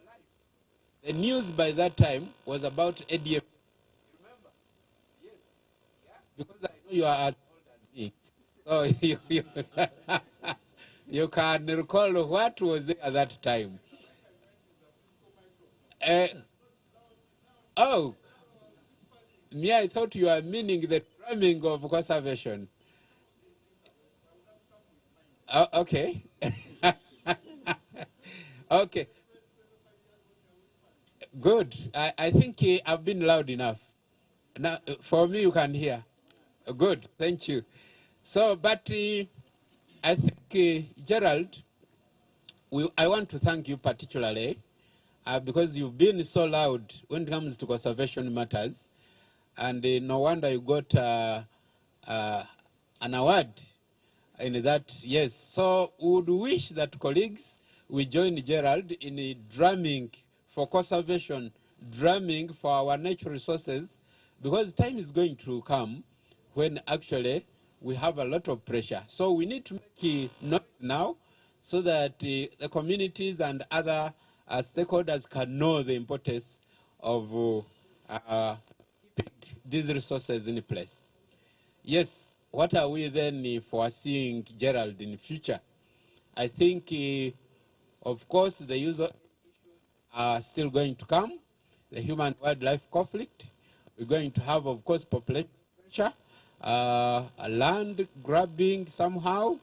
the news by that time was about ADF. You remember? Yes. Yeah? Because I know you are as old as me. So you can recall what was there at that time. Oh, me, I thought you were meaning the drumming of conservation. Okay. Okay. Good. I think I've been loud enough. Now, for me, you can hear. Good. Thank you. So, but I think, Gerald, I want to thank you particularly because you've been so loud when it comes to conservation matters. And no wonder you got an award in that, yes. So we would wish that colleagues will join Gerald in drumming for conservation, drumming for our natural resources, because time is going to come when actually we have a lot of pressure. So we need to make noise now so that the communities and other stakeholders can know the importance of keeping these resources in place. Yes, what are we then foreseeing, Gerald, in the future? I think, of course, the user issues are still going to come, the human-wildlife conflict. We're going to have, of course, population pressure, land grabbing somehow. Of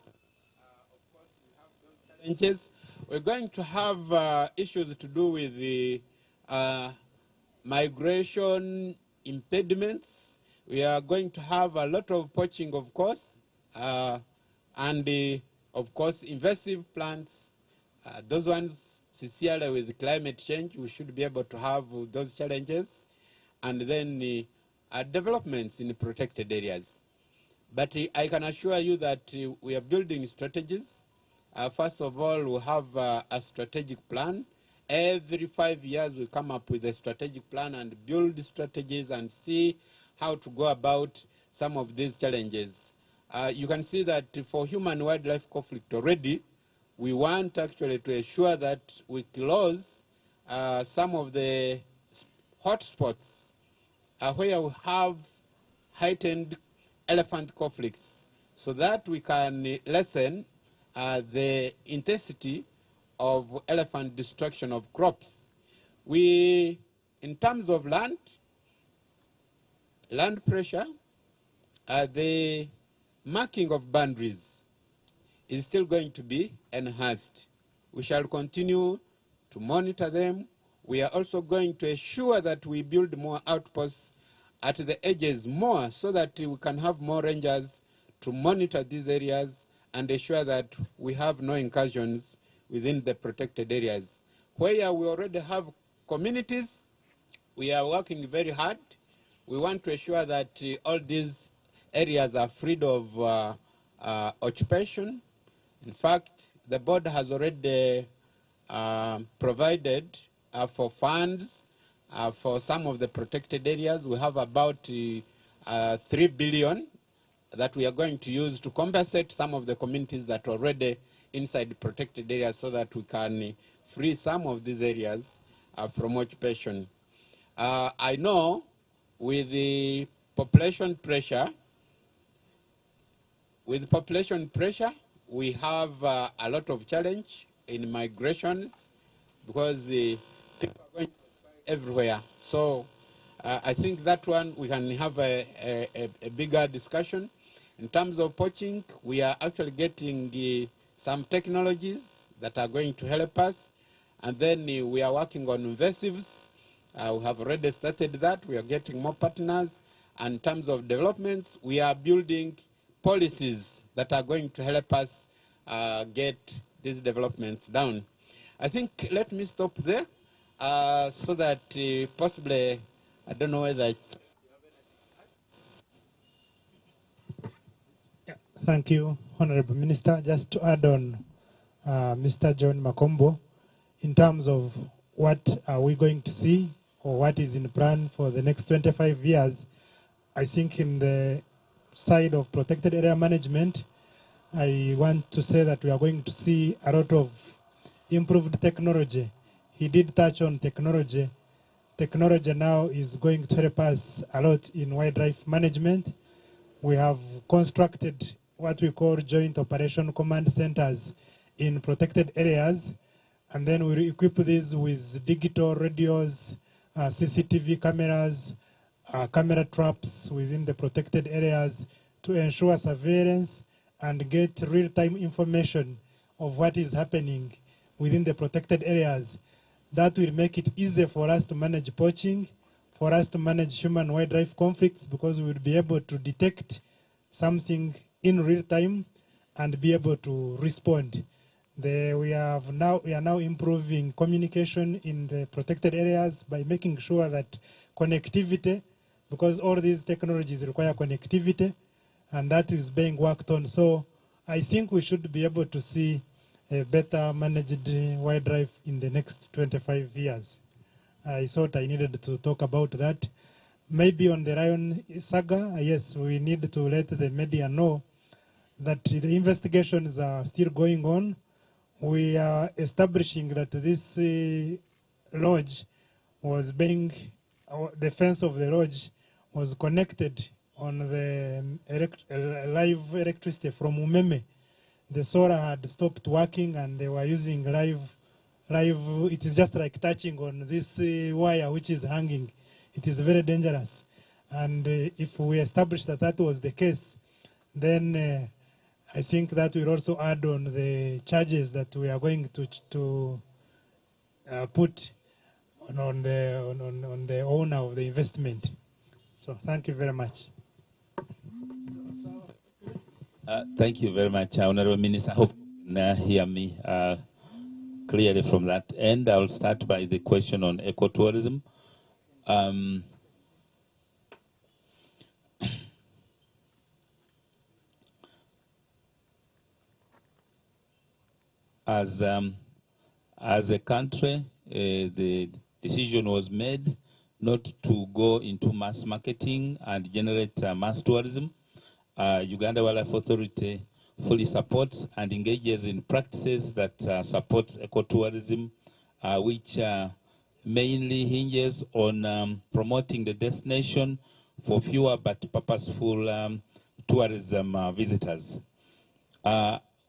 course, we have those challenges. We're going to have issues to do with the migration impediments. We are going to have a lot of poaching, of course, and of course, invasive plants. Those ones, sincerely, with climate change, we should be able to have those challenges, and then developments in protected areas. But I can assure you that we are building strategies. First of all, we have a strategic plan. Every 5 years, we come up with a strategic plan and build strategies and see how to go about some of these challenges. You can see that for human-wildlife conflict already, we want actually to ensure that we close some of the hotspots where we have heightened elephant conflicts so that we can lessen the intensity of elephant destruction of crops. We, in terms of land pressure, the marking of boundaries is still going to be enhanced. We shall continue to monitor them. We are also going to ensure that we build more outposts at the edges more so that we can have more rangers to monitor these areas and ensure that we have no incursions within the protected areas. Where we already have communities, we are working very hard. We want to ensure that all these areas are freed of occupation. In fact, the board has already provided for funds for some of the protected areas. We have about 3 billion that we are going to use to compensate some of the communities that are already inside the protected areas so that we can free some of these areas from occupation. I know with the population pressure, we have a lot of challenge in migrations because people are going everywhere. So I think that one we can have a bigger discussion. In terms of poaching, we are actually getting some technologies that are going to help us. And then we are working on invasives. We have already started that. We are getting more partners. And in terms of developments, we are building policies that are going to help us get these developments down. I think let me stop there so that possibly, I don't know whether... Thank you, Honorable Minister. Just to add on Mr. John Makombo, in terms of what are we going to see or what is in plan for the next 25 years, I think in the side of protected area management, I want to say that we are going to see a lot of improved technology. He did touch on technology. Technology now is going to help us a lot in wildlife management. We have constructed what we call joint operation command centers in protected areas, and then we equip these with digital radios, CCTV cameras, camera traps within the protected areas to ensure surveillance and get real-time information of what is happening within the protected areas. That will make it easier for us to manage poaching, for us to manage human-wildlife conflicts, because we will be able to detect something in real time and be able to respond. We are now improving communication in the protected areas by making sure that connectivity, because all these technologies require connectivity, and that is being worked on. So I think we should be able to see a better managed wildlife in the next 25 years. I thought I needed to talk about that. Maybe on the Lion saga, yes, we need to let the media know that the investigations are still going on. We are establishing that this lodge was being, the fence of the lodge was connected on the live electricity from Umeme. The solar had stopped working and they were using live, it is just like touching on this wire which is hanging. It is very dangerous. And if we establish that that was the case, then I think that will also add on the charges that we are going to put on the owner of the investment. So thank you very much. Thank you very much, Honorable Minister. I hope you can hear me clearly from that end. I'll start by the question on ecotourism. As a country, the decision was made not to go into mass marketing and generate mass tourism. Uganda Wildlife Authority fully supports and engages in practices that support ecotourism, which mainly hinges on promoting the destination for fewer but purposeful tourism visitors.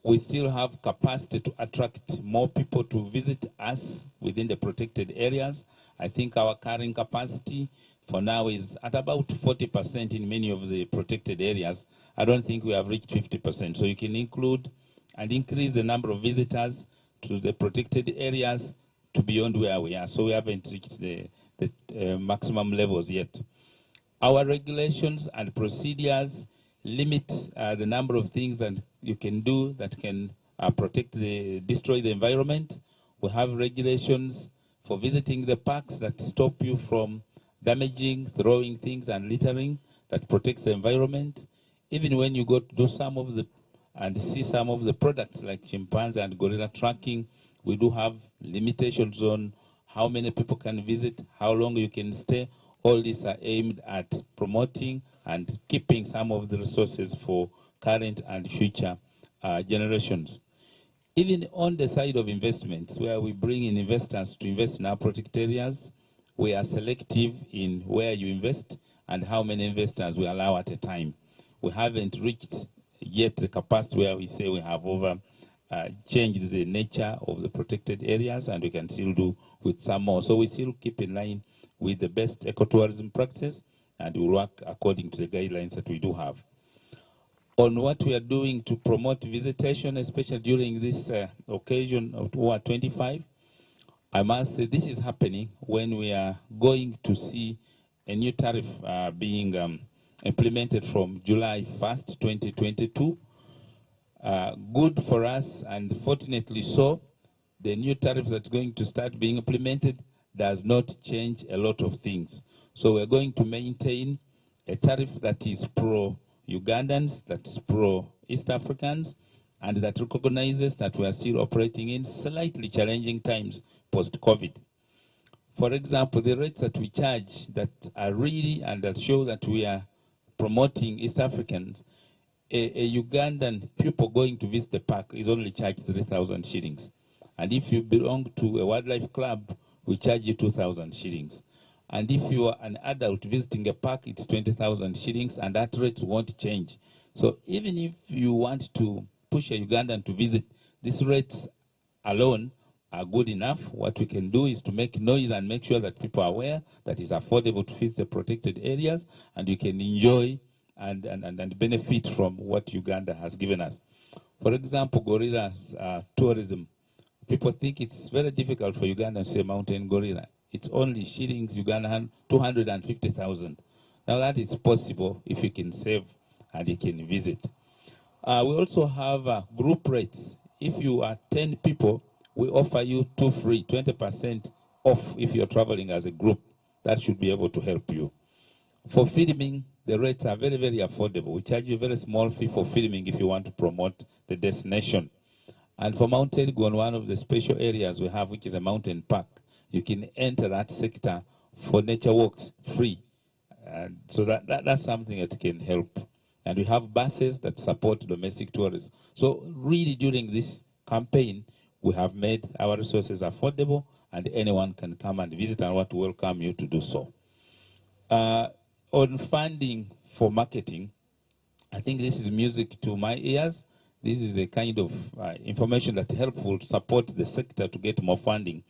We still have capacity to attract more people to visit us within the protected areas. I think our carrying capacity for now is at about 40% in many of the protected areas. I don't think we have reached 50%. So you can include and increase the number of visitors to the protected areas to beyond where we are. So we haven't reached the maximum levels yet. Our regulations and procedures limit the number of things that you can do that can destroy the environment. We have regulations for visiting the parks that stop you from damaging, throwing things and littering, that protects the environment. Even when you go to do some of the, and see some of the products like chimpanzee and gorilla tracking, we do have limitations on how many people can visit, how long you can stay. All these are aimed at promoting and keeping some of the resources for current and future generations. Even on the side of investments, where we bring in investors to invest in our protected areas, we are selective in where you invest and how many investors we allow at a time. We haven't reached yet the capacity where we say we have changed the nature of the protected areas, and we can still do with some more. So we still keep in line with the best ecotourism practices, and we work according to the guidelines that we do have. On what we are doing to promote visitation, especially during this occasion of UWA 25, I must say this is happening when we are going to see a new tariff being implemented from July 1st, 2022. Good for us, and fortunately so, the new tariff that's going to start being implemented does not change a lot of things. So we're going to maintain a tariff that is pro-Ugandans, that's pro-East Africans, and that recognizes that we are still operating in slightly challenging times post-COVID. For example, the rates that we charge that are really and that show that we are promoting East Africans, a Ugandan pupil going to visit the park is only charged 3,000 shillings. And if you belong to a wildlife club, we charge you 2,000 shillings. And if you are an adult visiting a park, it's 20,000 shillings, and that rate won't change. So even if you want to push a Ugandan to visit, these rates alone are good enough. What we can do is to make noise and make sure that people are aware that it's affordable to visit the protected areas, and you can enjoy and benefit from what Uganda has given us. For example, gorillas tourism. People think it's very difficult for Uganda to say mountain gorilla. It's only shillings Ugandan 250,000. Now that is possible if you can save and you can visit. We also have group rates. If you are 10 people, we offer you 2 free, 20% off if you're traveling as a group. That should be able to help you. For filming, the rates are very, very affordable. We charge you a very small fee for filming if you want to promote the destination. And for Mountain Gon, one of the special areas we have, which is a mountain park, you can enter that sector for nature walks free. And so that's something that can help. And we have buses that support domestic tourists. So really during this campaign, we have made our resources affordable, and anyone can come and visit, and I want to welcome you to do so. On funding for marketing, I think this is music to my ears. This is a kind of information that's helpful to support the sector to get more funding.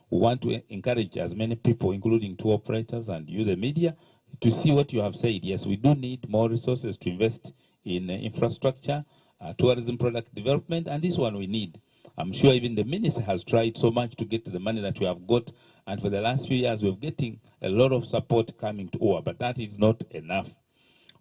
We want to encourage as many people, including tour operators and you, the media, to see what you have said. Yes, we do need more resources to invest in infrastructure, tourism product development, and this one we need. I'm sure even the minister has tried so much to get the money that we have got, and for the last few years we're getting a lot of support coming to UWA, but that is not enough.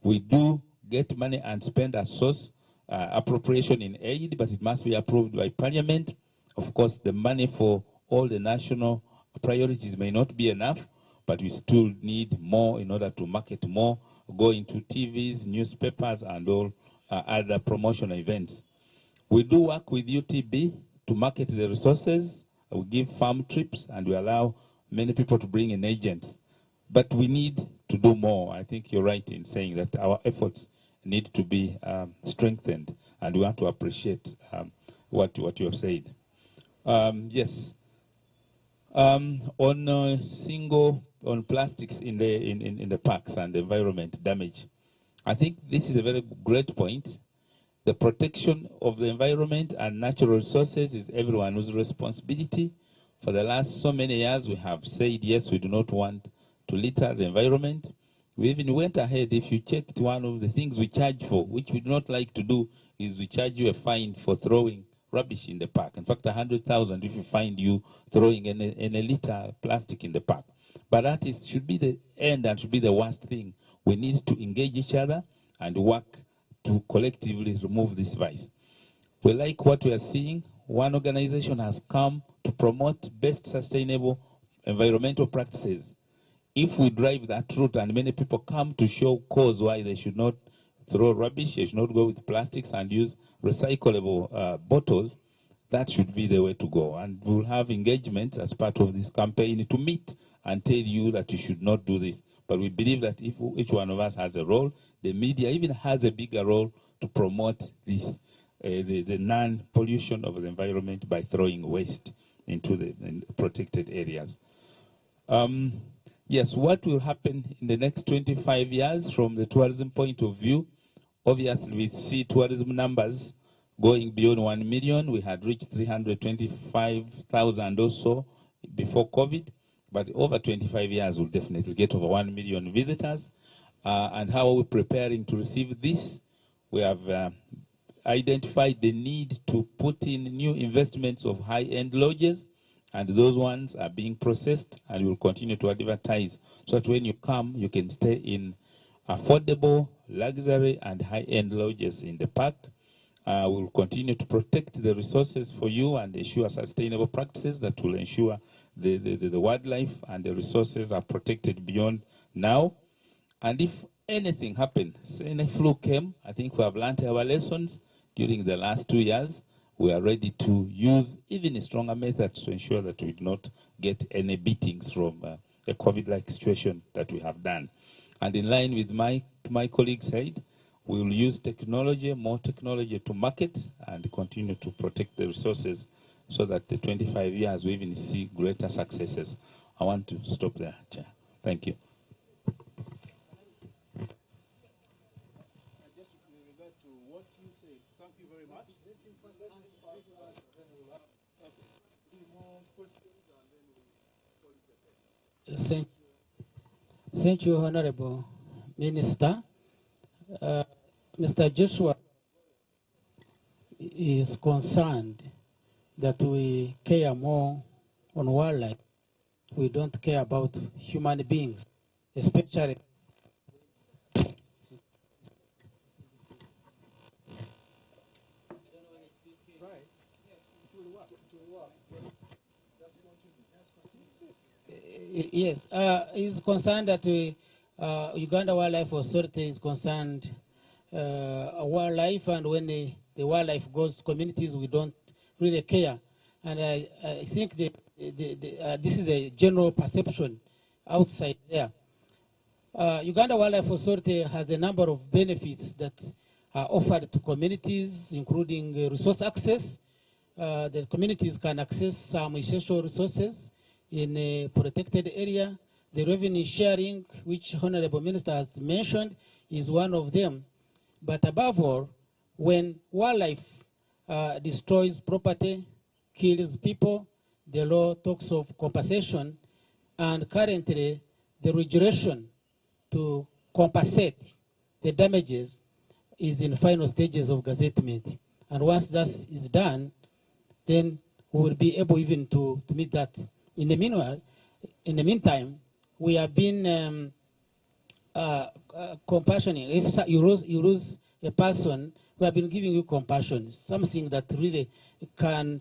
We do get money and spend as source appropriation in aid, but it must be approved by Parliament. Of course, the money for all the national priorities may not be enough, but we still need more in order to market more, go into TVs, newspapers, and all other promotional events. We do work with UTB to market the resources. We give farm trips, and we allow many people to bring in agents. But we need to do more. I think you're right in saying that our efforts need to be strengthened, and we want to appreciate what you have said. Yes. On plastics in the parks and the environment damage, I think this is a very great point. The protection of the environment and natural resources is everyone's responsibility. For the last so many years, we have said, yes, we do not want to litter the environment. We even went ahead. If you checked, one of the things we charge for, which we do not like to do, is we charge you a fine for throwing rubbish in the park. In fact, 100,000 if you find you throwing a liter plastic in the park. But that should be the end and should be the worst thing. We need to engage each other and work to collectively remove this vice. We like what we are seeing. One organization has come to promote best sustainable environmental practices. If we drive that route and many people come to show cause why they should not throw rubbish, they should not go with plastics and use recyclable bottles, that should be the way to go. And we'll have engagement as part of this campaign to meet and tell you that you should not do this. But we believe that if each one of us has a role, the media even has a bigger role to promote this, the non-pollution of the environment by throwing waste into the protected areas. Yes, what will happen in the next 25 years from the tourism point of view? Obviously, we see tourism numbers going beyond 1 million. We had reached 325,000 or so before COVID, but over 25 years, we'll definitely get over 1 million visitors. And how are we preparing to receive this? We have identified the need to put in new investments of high-end lodges, and those ones are being processed, and we'll continue to advertise so that when you come, you can stay in affordable, luxury, and high-end lodges in the park. We'll continue to protect the resources for you and ensure sustainable practices that will ensure the wildlife and the resources are protected beyond now. And if anything happens, say a flu came, I think we have learned our lessons during the last 2 years. We are ready to use even stronger methods to ensure that we do not get any beatings from a COVID-like situation that we have done. And in line with my colleague said, we will use technology, more technology to market and continue to protect the resources so that the 25 years we even see greater successes. I want to stop there, Chair. Thank you. Thank you, Honorable Minister. Mr. Joshua is concerned that we care more on wildlife. We don't care about human beings, especially. Yes, is concerned that Uganda Wildlife Authority is concerned wildlife, and when the wildlife goes to communities, we don't really care. And I think this is a general perception outside there. Uganda Wildlife Authority has a number of benefits that are offered to communities, including resource access. The communities can access some essential resources in a protected area. The revenue sharing, which Honorable Minister has mentioned, is one of them. But above all, when wildlife destroys property, kills people, the law talks of compensation, and currently the regulation to compensate the damages is in final stages of gazettement. And once that is done, then we will be able even to meet that. In the meantime, we have been compassionate. If you lose a person, we have been giving you compassion, something that really can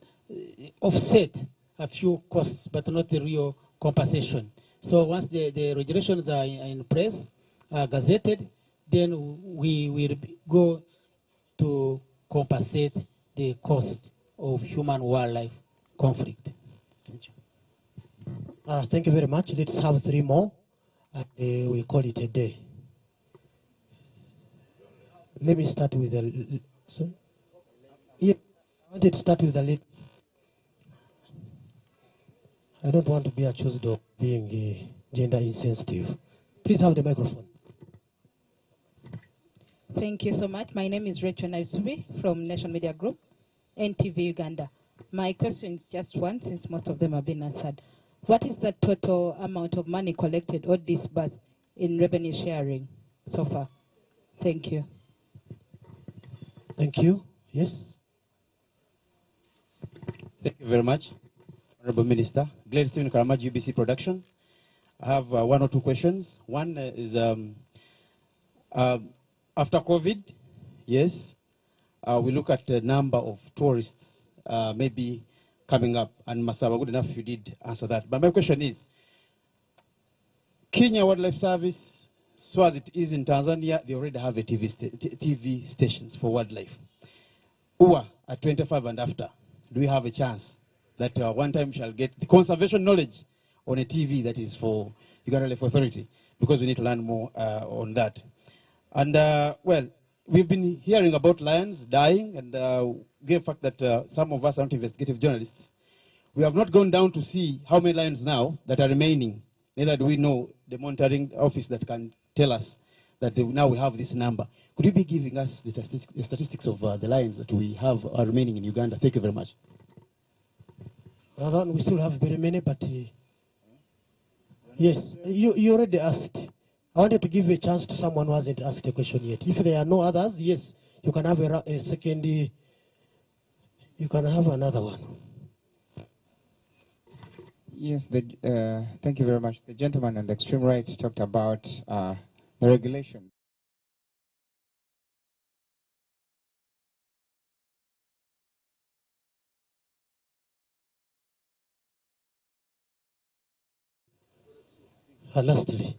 offset a few costs, but not the real compensation. So once the regulations are in place, gazetted, then we will go to compensate the cost of human-wildlife conflict. Thank you. Thank you very much. Let's have 3 more, and we call it a day. Let me start with the. Sorry? Yeah, I wanted to start with the lady. I don't want to be accused of being gender insensitive. Please have the microphone. Thank you so much. My name is Rachel Naisubi from Nation Media Group, NTV Uganda. My question is just one, since most of them have been answered. What is the total amount of money collected or disbursed in revenue sharing so far? Thank you. Thank you. Yes. you very much, Honorable Minister. Glad Stephen Karamaji, UBC Production. I have one or two questions. One is after COVID, yes, we look at the number of tourists maybe coming up, and Masaba, good enough if you did answer that. But my question is, Kenya Wildlife Service, so as it is in Tanzania, they already have a TV stations for wildlife. UWA at 25 and after, do we have a chance that one time shall get the conservation knowledge on a TV that is for Uganda Life Authority? Because we need to learn more on that. And well, we've been hearing about lions dying, and given the fact that some of us aren't investigative journalists, we have not gone down to see how many lions now that are remaining. Neither do we know the monitoring office that can tell us that now we have this number. Could you be giving us the statistics of the lions that we have are remaining in Uganda? Thank you very much. Well, we still have very many, but yes, you already asked. I wanted to give a chance to someone who hasn't asked a question yet. If there are no others, yes, you can have a second, you can have another one. Yes, thank you very much. The gentleman on the extreme right talked about the regulation. Lastly.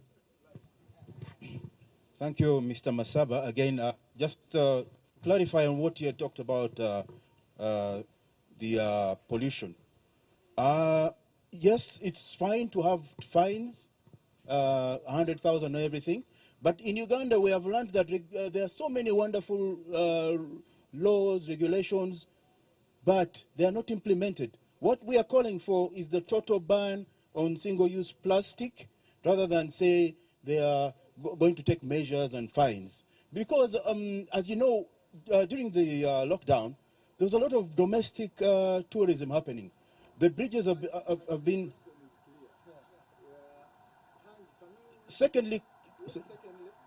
Thank you, Mr. Masaba. Again, just clarify on what you had talked about the pollution. Yes, it's fine to have fines, 100,000 and everything, but in Uganda we have learned that there are so many wonderful laws, regulations, but they are not implemented. What we are calling for is the total ban on single-use plastic, rather than say they are going to take measures and fines. Because, as you know, during the lockdown, there was a lot of domestic tourism happening. The bridges have been... Secondly,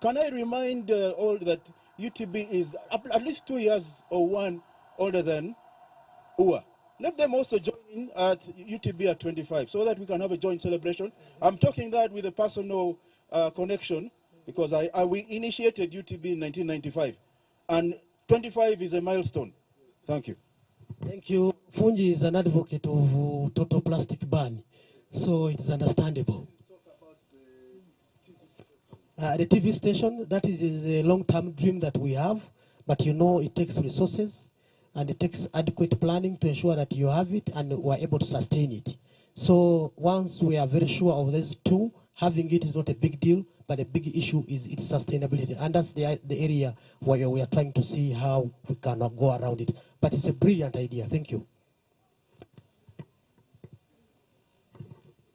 can I remind all that UTB is at least 2 years or one older than UWA? Let them also join in at UTB at 25 so that we can have a joint celebration. I'm talking that with a personal connection because we initiated UTB in 1995 and 25 is a milestone. Thank you. Thank you. Fungi is an advocate of total plastic ban, so it is understandable. The TV station, that is a long-term dream that we have, but you know it takes resources and it takes adequate planning to ensure that you have it and we're able to sustain it. So once we are very sure of these two, having it is not a big deal, but the big issue is its sustainability. And that's the area where we are trying to see how we can go around it. But it's a brilliant idea. Thank you.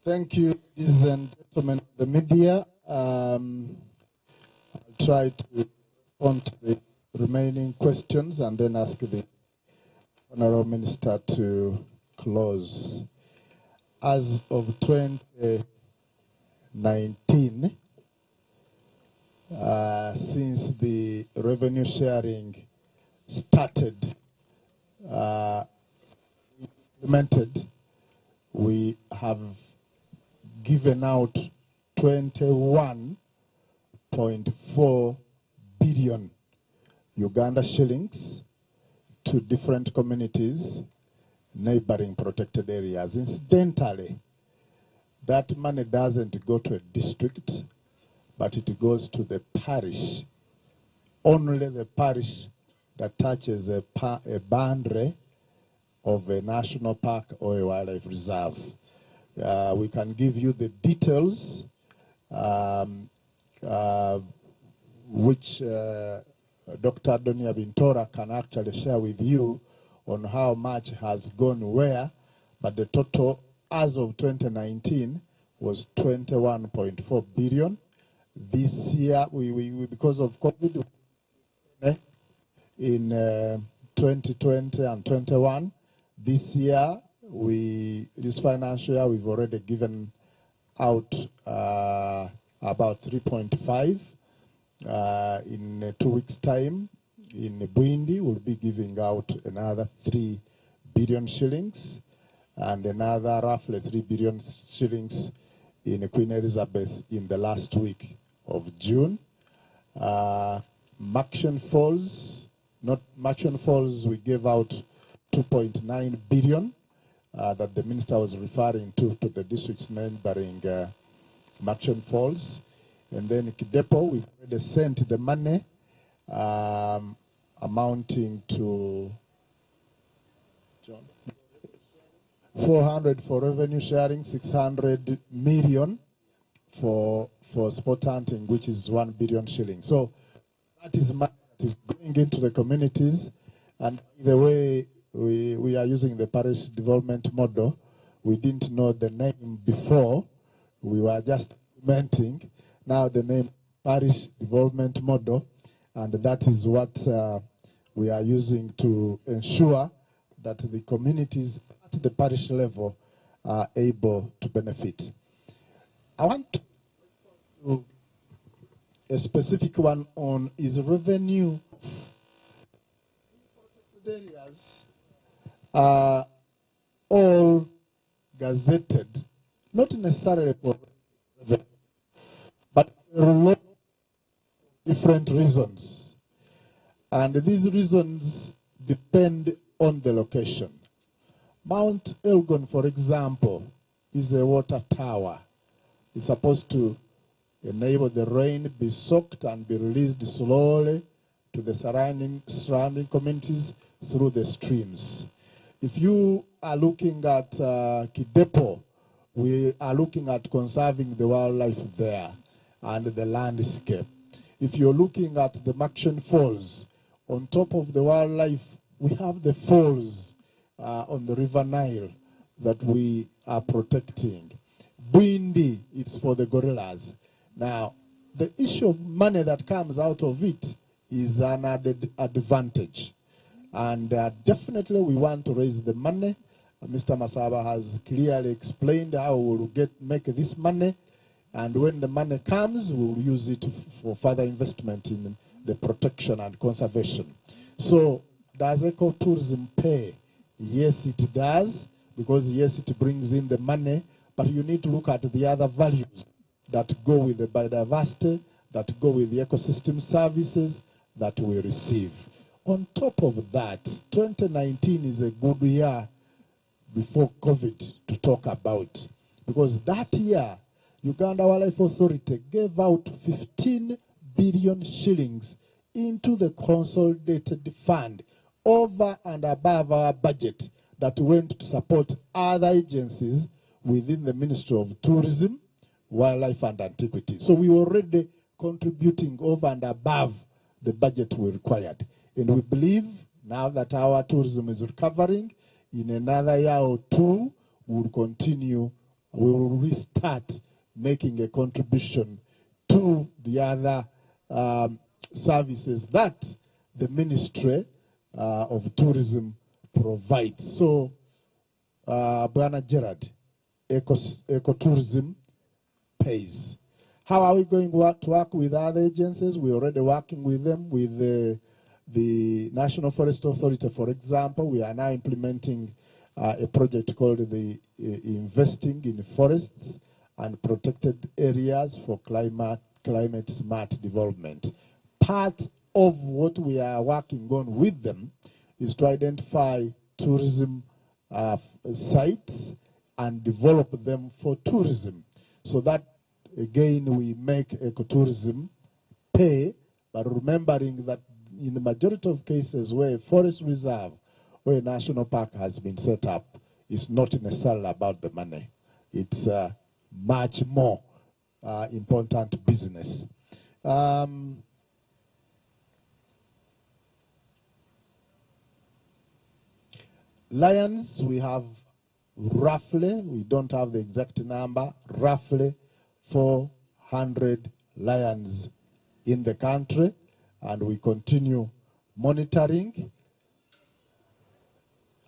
Thank you, ladies and gentlemen of the media. I'll try to respond to the remaining questions and then ask the Honourable Minister to close. As of 2019, since the revenue sharing started, implemented, we have given out 21.4 billion Uganda shillings to different communities, neighboring protected areas. Incidentally, that money doesn't go to a district, but it goes to the parish. Only the parish that touches a boundary of a national park or a wildlife reserve. We can give you the details, which Dr. Adonia Bintora can actually share with you on how much has gone where, but the total as of 2019 was 21.4 billion. This year, we because of COVID, in 2020 and 21, this year, this financial year, we've already given out about 3.5. In 2 weeks' time, in Buindi, we'll be giving out another 3 billion shillings. and another roughly 3 billion shillings in Queen Elizabeth in the last week of June. Maction Falls, we gave out 2.9 billion that the minister was referring to the districts neighboring Maction Falls. And then Kidepo, we've already sent the money amounting to 400 for revenue sharing, 600 million for sport hunting, which is 1 billion shillings. So that is money that is going into the communities. And the way we are using the parish development model, we didn't know the name before. We were just implementing. Now the name parish development model, and that is what we are using to ensure that the communities at the parish level are able to benefit. I want to a specific one on is revenue. Areas are all gazetted, not necessarily for revenue, but for a lot of different reasons. And these reasons depend on the location. Mount Elgon, for example, is a water tower. It's supposed to enable the rain be soaked and be released slowly to the surrounding communities through the streams. If you are looking at Kidepo, we are looking at conserving the wildlife there and the landscape. If you're looking at the Maction Falls, on top of the wildlife, we have the falls on the River Nile that we are protecting. Bwindi, it's for the gorillas. Now, the issue of money that comes out of it is an added advantage. And definitely we want to raise the money. Mr. Masaba has clearly explained how we'll make this money. And when the money comes, we'll use it for further investment in the protection and conservation. So does ecotourism pay? Yes, it does, because yes, it brings in the money, but you need to look at the other values that go with the biodiversity, that go with the ecosystem services that we receive. On top of that, 2019 is a good year before COVID to talk about, because that year, Uganda Wildlife Authority gave out 15 billion shillings into the consolidated fund over and above our budget that went to support other agencies within the Ministry of Tourism, Wildlife and Antiquity. So we were already contributing over and above the budget we required. And we believe now that our tourism is recovering, in another year or two, we'll continue, we will restart making a contribution to the other services that the Ministry of Tourism provides. So, Bwana Gerard, ecotourism pays. How are we going to work with other agencies? We're already working with them, with the National Forest Authority, for example. We are now implementing a project called the Investing in Forests and Protected Areas for Climate Smart Development. Part of what we are working on with them is to identify tourism sites and develop them for tourism, so that again we make ecotourism pay, but remembering that in the majority of cases where a forest reserve or a national park has been set up, it's not necessarily about the money. It's much more important business. Lions, we have roughly, we don't have the exact number, roughly 400 lions in the country, and we continue monitoring.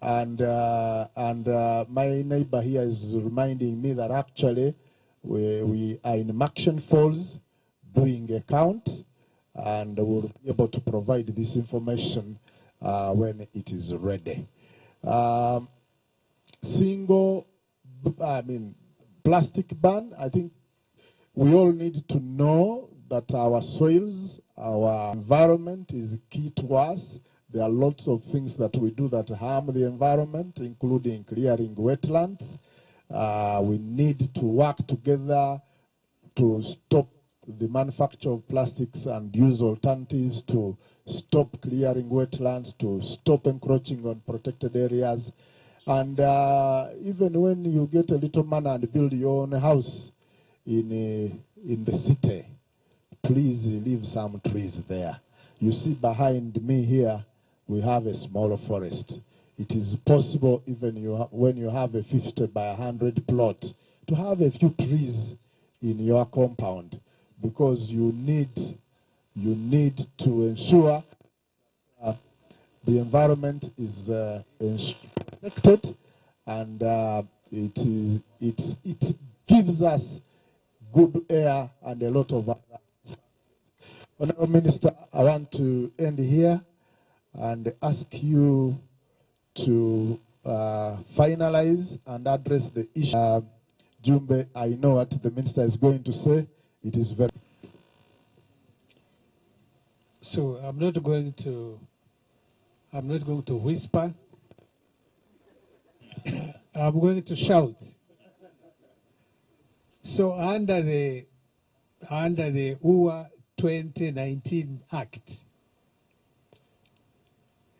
And my neighbor here is reminding me that actually we are in Maction Falls doing a count, and we'll be able to provide this information when it is ready. single, plastic ban. I think we all need to know that our soils, our environment is key to us. There are lots of things that we do that harm the environment, including clearing wetlands. We need to work together to stop the manufacture of plastics and use alternatives, to stop clearing wetlands, to stop encroaching on protected areas. And even when you get a little money and build your own house in the city, please leave some trees there. You see behind me here, we have a small forest. It is possible, even when you have a 50 by 100 plot, to have a few trees in your compound, because you need to ensure the environment is protected, and it gives us good air and a lot of other. Honourable Minister, I want to end here and ask you to finalize and address the issue. Jumbe, I know what the minister is going to say. It is very... So I'm not going to whisper. I'm going to shout. So under the UWA 2019 Act,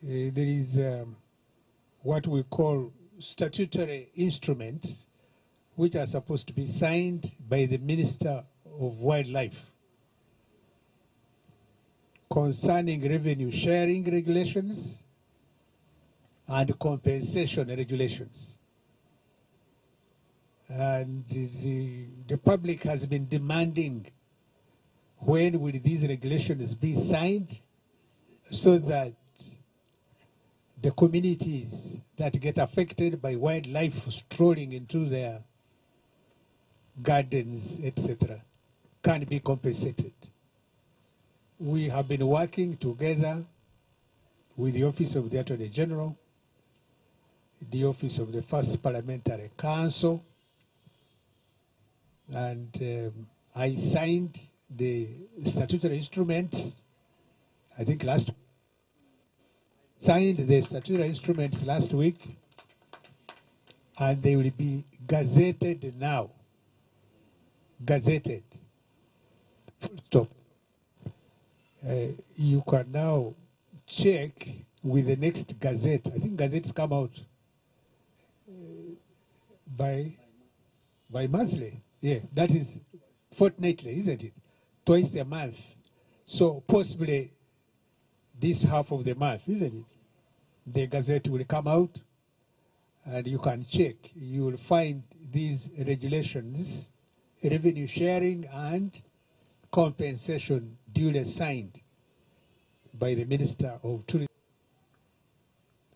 there is what we call statutory instruments, which are supposed to be signed by the Minister of Wildlife, concerning revenue sharing regulations and compensation regulations. And the public has been demanding, when will these regulations be signed, so that the communities that get affected by wildlife strolling into their gardens, etc., can be compensated. We have been working together with the Office of the Attorney General, the Office of the First Parliamentary Council, and I signed the statutory instruments, I think signed the statutory instruments last week, and they will be gazetted now. Gazetted. Full stop. You can now check with the next gazette. I think gazettes come out by monthly. Yeah, that is fortnightly, isn't it? Twice a month. So possibly this half of the month, isn't it? The gazette will come out and you can check. You will find these regulations, revenue sharing and compensation, duly signed by the Minister of Tourism.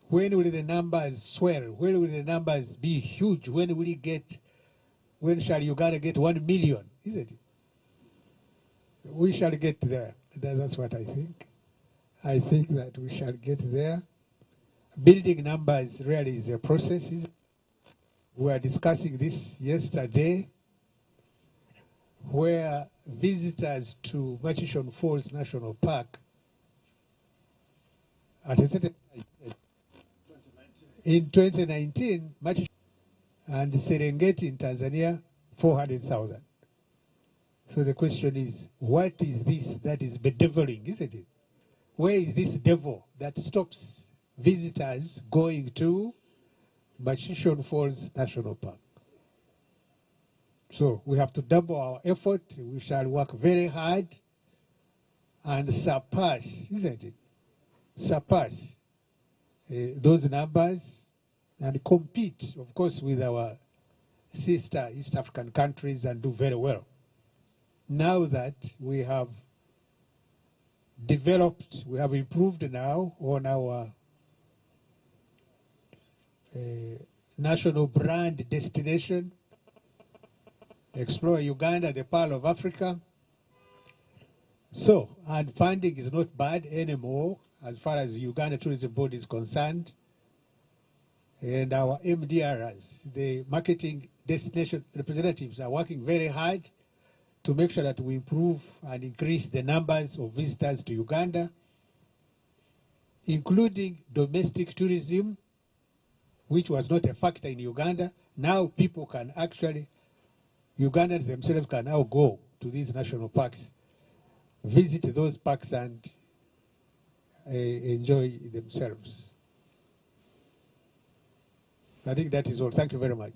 When will the numbers swell? When will the numbers be huge? When shall Uganda get 1 million? Isn't it? We shall get there. That's what I think. I think that we shall get there. Building numbers really is a process. We were discussing this yesterday, where visitors to Machishon Falls National Park at a certain time, in 2019, and Serengeti in Tanzania, 400,000. So the question is, what is this that is bedeviling, isn't it? Where is this devil that stops visitors going to Machishon Falls National Park? So we have to double our effort. We shall work very hard and surpass, isn't it? Surpass those numbers and compete, of course, with our sister East African countries and do very well. Now that we have developed, we have improved now on our national brand destination, Explore Uganda, the Pearl of Africa. So, and funding is not bad anymore as far as Uganda Tourism Board is concerned. And our MDRs, the marketing destination representatives, are working very hard to make sure that we improve and increase the numbers of visitors to Uganda, including domestic tourism, which was not a factor in Uganda. Now people can actually, Ugandans themselves can now go to these national parks, visit those parks and enjoy themselves. I think that is all. Thank you very much.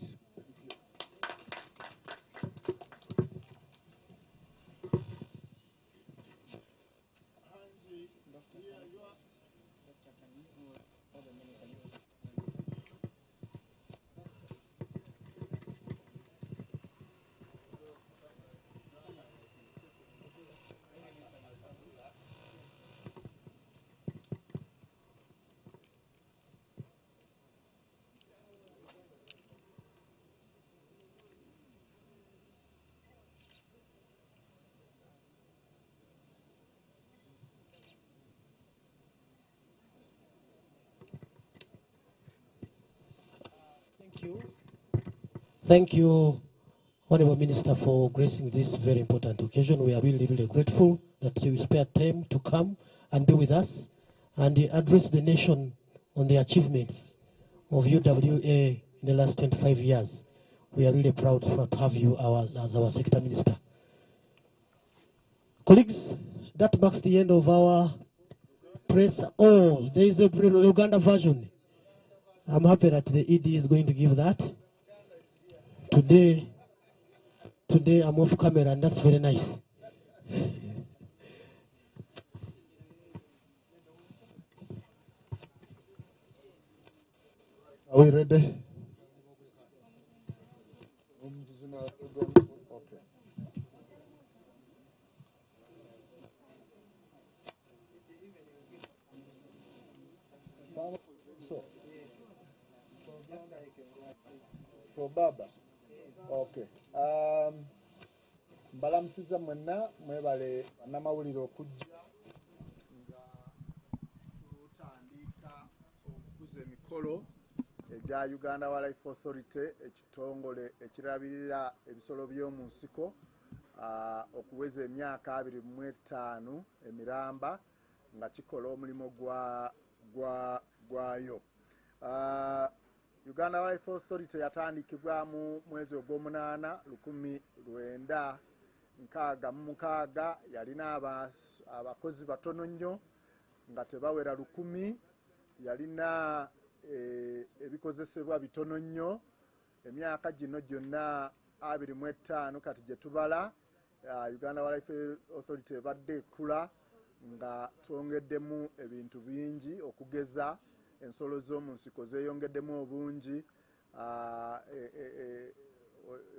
Thank you, Honorable Minister, for gracing this very important occasion. We are really, really grateful that you spared time to come and be with us and address the nation on the achievements of UWA in the last 25 years. We are really proud to have you as our Sector Minister. Colleagues, that marks the end of our press. Oh, there is a Uganda version. I'm happy that the ED is going to give that. Today I'm off camera, and that's very nice. Are we ready? Okay. For Baba. Okay. Mbalamusiza mwenna mwebale bannamawulire okujja nga tutandika okukuza emikolo egya Uganda Wildlife Authority, ekitongole ekirabirira ebisolo by'omu nsiko okuweza emyaka 25 emiramba nga kikola omulimu gwayo. Uganda Wildlife Authority yatandikibwa mu mwezi ogw'omunaana 1966. Yalina abakozi batono nnyo nga tebawera 1000. Yalina ebikozesebwa bitono nnyo. Emyaka gino gyonna 25 kati gye tubala, Uganda Wildlife Authority ebadde ekula nga twongeddemu ebintu bingi okugeza ensolo z'omu nsiko zeeyongeddemu obungi.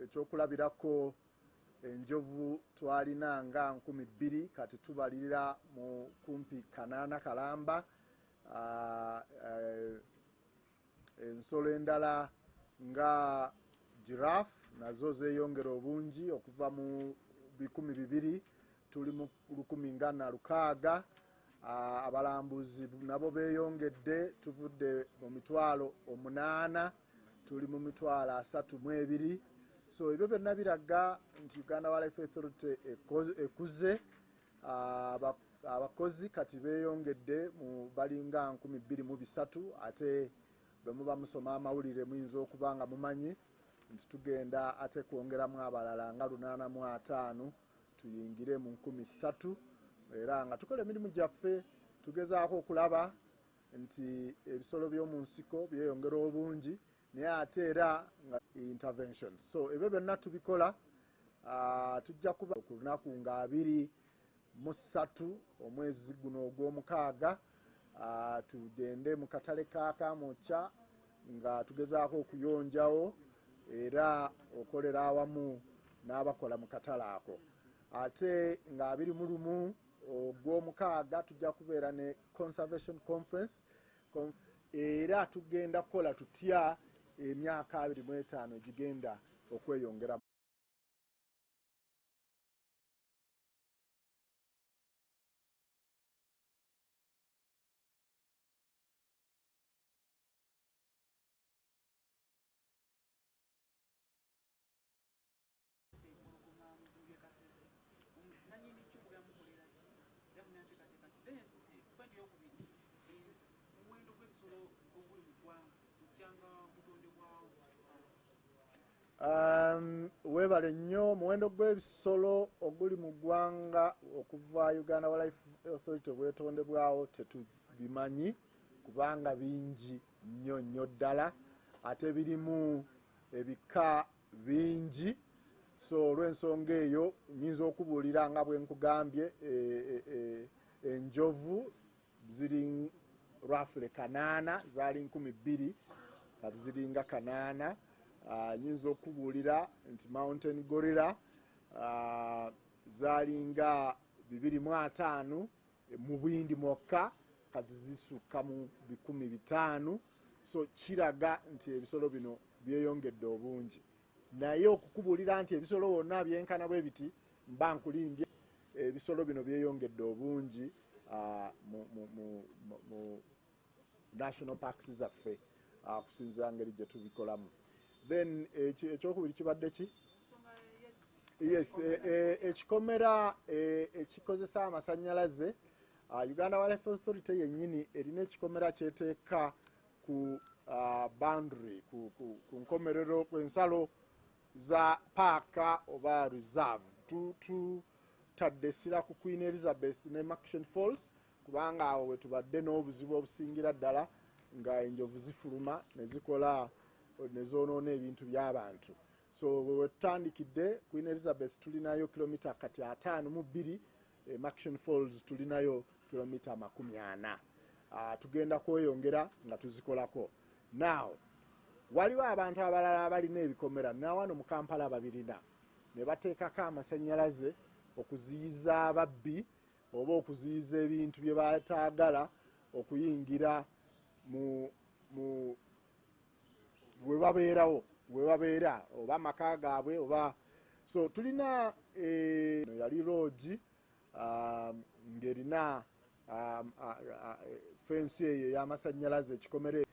Ekyokulabirako enjovu twalina nga 2000 kati tubalirira mu kumpi 8 kalamba. Ensolo endala nga giraffe nazo zeeyongera obungi okuva mu 200 tuli mu 1,460. Abalambuzi nabo beeyongedde, tuvudde mu 8,000 tuli mu 32,000. So ebyo byonna biraga nti Uganda Wildlife Authority ekuze. Abakozi kati beeyongedde mu balinga 2300. Ate bwe muba musoma amawulire muyinza okuba nga mumanyi nti tugenda ate kwongeramu abalala nga 85 tuyingire mu 3000. Era nga tukola emirimu gyaffe tugezaako okulaba nti ebisolo by'omu nsiko byeyongera obungi, naye ate era nga intervention. So ebyo byonna tubikola. Tujja kuba ku lunaku nga 23 omwezi guno ogw'omukaaga tugende mu katale ka Kamwokya nga tugezaako okuyonjawo era okolera awamu n'abakola mu katale ako. Ate nga 21 ogw'omukaaga tujja kubeera ne conservation conference era tugenda kukola tutya emyaka 25 egigenda okweyongera. Webale nnyo muwendo gw'ebisolo oguli mu ggwanga okuva Uganda Wildlife Authority bwetondebwawo tetubimanyi kubanga bingi nnyo ddala ate birimu ebika bingi, so olw'ensonga eyo nyinza okubuulira nga bwe nkugambye enjovu ziri roughly 8 zaali 2,000 kati ziringa 8. Nyinza okubuulira nti mountain gorilla zalinga 205 mu bwindi mwokka kati zisukka mu 500. So kiraga nti ebisolo bino byeyongedde obungi, naye okukubuulira nti ebisolo byonna byenkana bwe biti mba nkulimbye. Ebisolo bino byeyongedde obungi mu national parks zaffe kusinziira ngeri gye tubikolamu. Then ekyokubiri kibadde ki? Yes, ekikomera ekikozesa amasannyalaze, Uganda Wildlife Authority yennyini erina ekikomera kyeteeka ku boundary, ku nkomerero, ku ensalo za paaka oba reserve. Tutadde essira ku Queen Elizabeth ne Maction Falls kubanga awo we tubadde n'obuzibu obusingira ddala nga enjovu zifuluma ne zikola ne zoonoona ebintu by'abantu. So wetutandikidde Queen Elizabeth tulinayo kilomita kati 52, Maction Falls tulinayo kilomita 40. Tugenda kweyongera nga tuzikolako. Now waliwo abantu abalala abalina ebikomera nawano mu Kampala babirina ne bateekako amasannyalaze okuziyiza ababbi oba okuziyiza ebintu bye bataagala okuyingira mu we babeera oba amaka gaabwe oba. So tulina yali lodge ng'erina fensi eyo y'amasannyalaze ekikomere.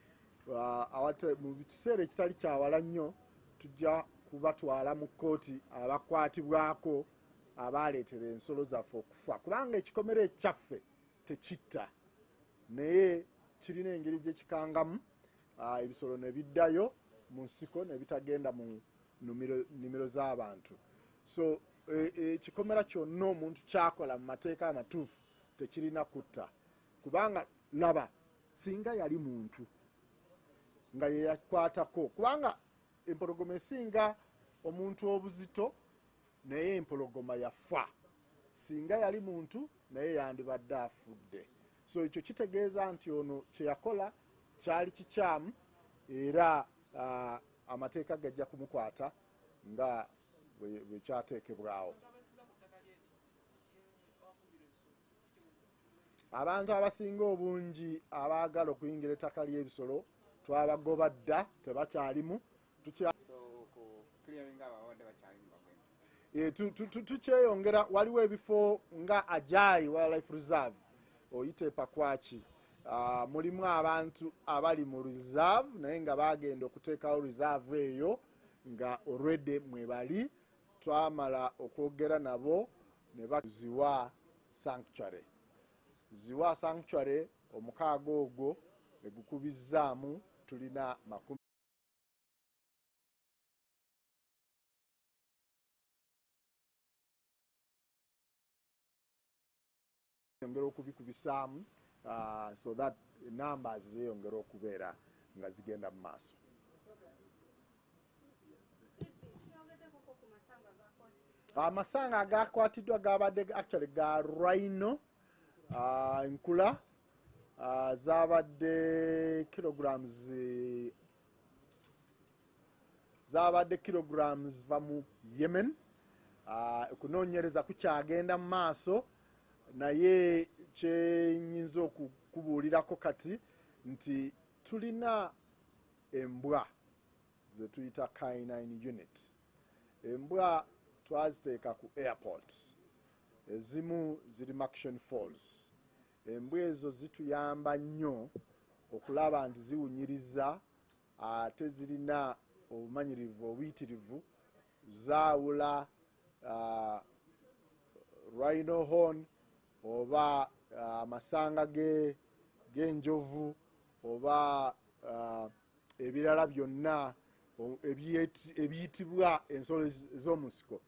Mu kiseera ekitali kyawala nnyo tujja kubatwala mu kkooti abakwatibwako abaaleetera ensolo zaffe okufa kubanga ekikomere ekyaffe tekitta naye kirina engeri gye kikangamu ebisolo ne biddayo mu nsiko ne bitagenda mu nnimiro z'abantu. So ekikomera kyonna omuntu kyakola mu mateeka amatuufu tekirina kutta kubanga laba singa yali muntu nga ye yakwatako kubanga empologoma esinga omuntu obuzito naye empologoma yafa. Singa yali muntu naye yandibadde afudde. So ekyo kitegeeza nti ono kye yakola kyali kikyamu era amateeka gajja kumukwata nga bwe kyateekebwawo. Abantu abasinga obungi abaagala okuyingira ettaka ly'ebisolo twabagoba dda tebakyalimu. Tukyeyongera. Waliwo ebifo nga Ajai Wildlife Reserve oyite Pakwaki, mulimu abantu abali mu reserve naye nga bagenda okuteekawo reserve eyo nga already mwe bali. Twamala okwogera nabo ne baziwa sanctuary. Ziwa sanctuary omukaaga ogwo egukubizzaamu tulina 10. Yongera okubikubisaamu so that numbers zeyongera okubeera nga zigenda mu maaso. Amasanga agakwatiddwa gabadde actually ga rhino enkula zabadde kilograms va mu Yemen. Okunoonyereza kukyagenda mu maaso naye kyenyinza okukubuulirako kati nti tulina embwa ze tuyita K9 unit. Embwa twaziteeka ku airport, ezimu ziri Maction Falls. Embwa ezo zituyamba nnyo okulaba nti ziwunyiriza ate zirina obumanyirivu obuyitirivu zaawula rhino horn oba amasanga g'enjovu oba ebirala byonna ebiyitibwa ensolo z'omusiko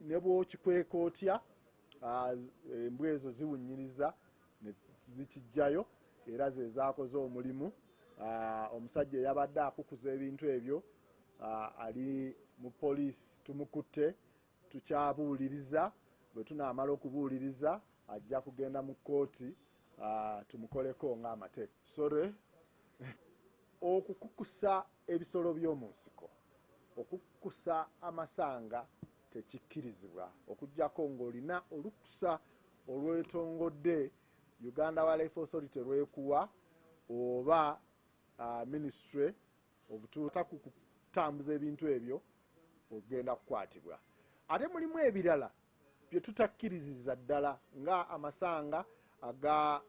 ne bw'okikweka otya embwa ezo ziwunyiriza ne zikijjayo era ze zaakoze omulimu. Omusajja eyabadde akukuza ebintu ebyo ali mu poliisi, tumukutte, tukyabuuliriza. Bwe tunaamala okubuuliriza ajja kugenda mu kkooti tumukoleko ng'amateeka. Sorry. Okukukusa ebisolo by'omu nsiko, okukukusa amasanga tekikkirizibwa okuggyako ng'olina olukusa olwetongodde Uganda Wildlife Authority lwekuwa oba Ministry of kutambuza ebintu ebyo ogenda kukwatibwa. Ate mulimu ebirala bye tutakkiriza ddala nga amasanga aga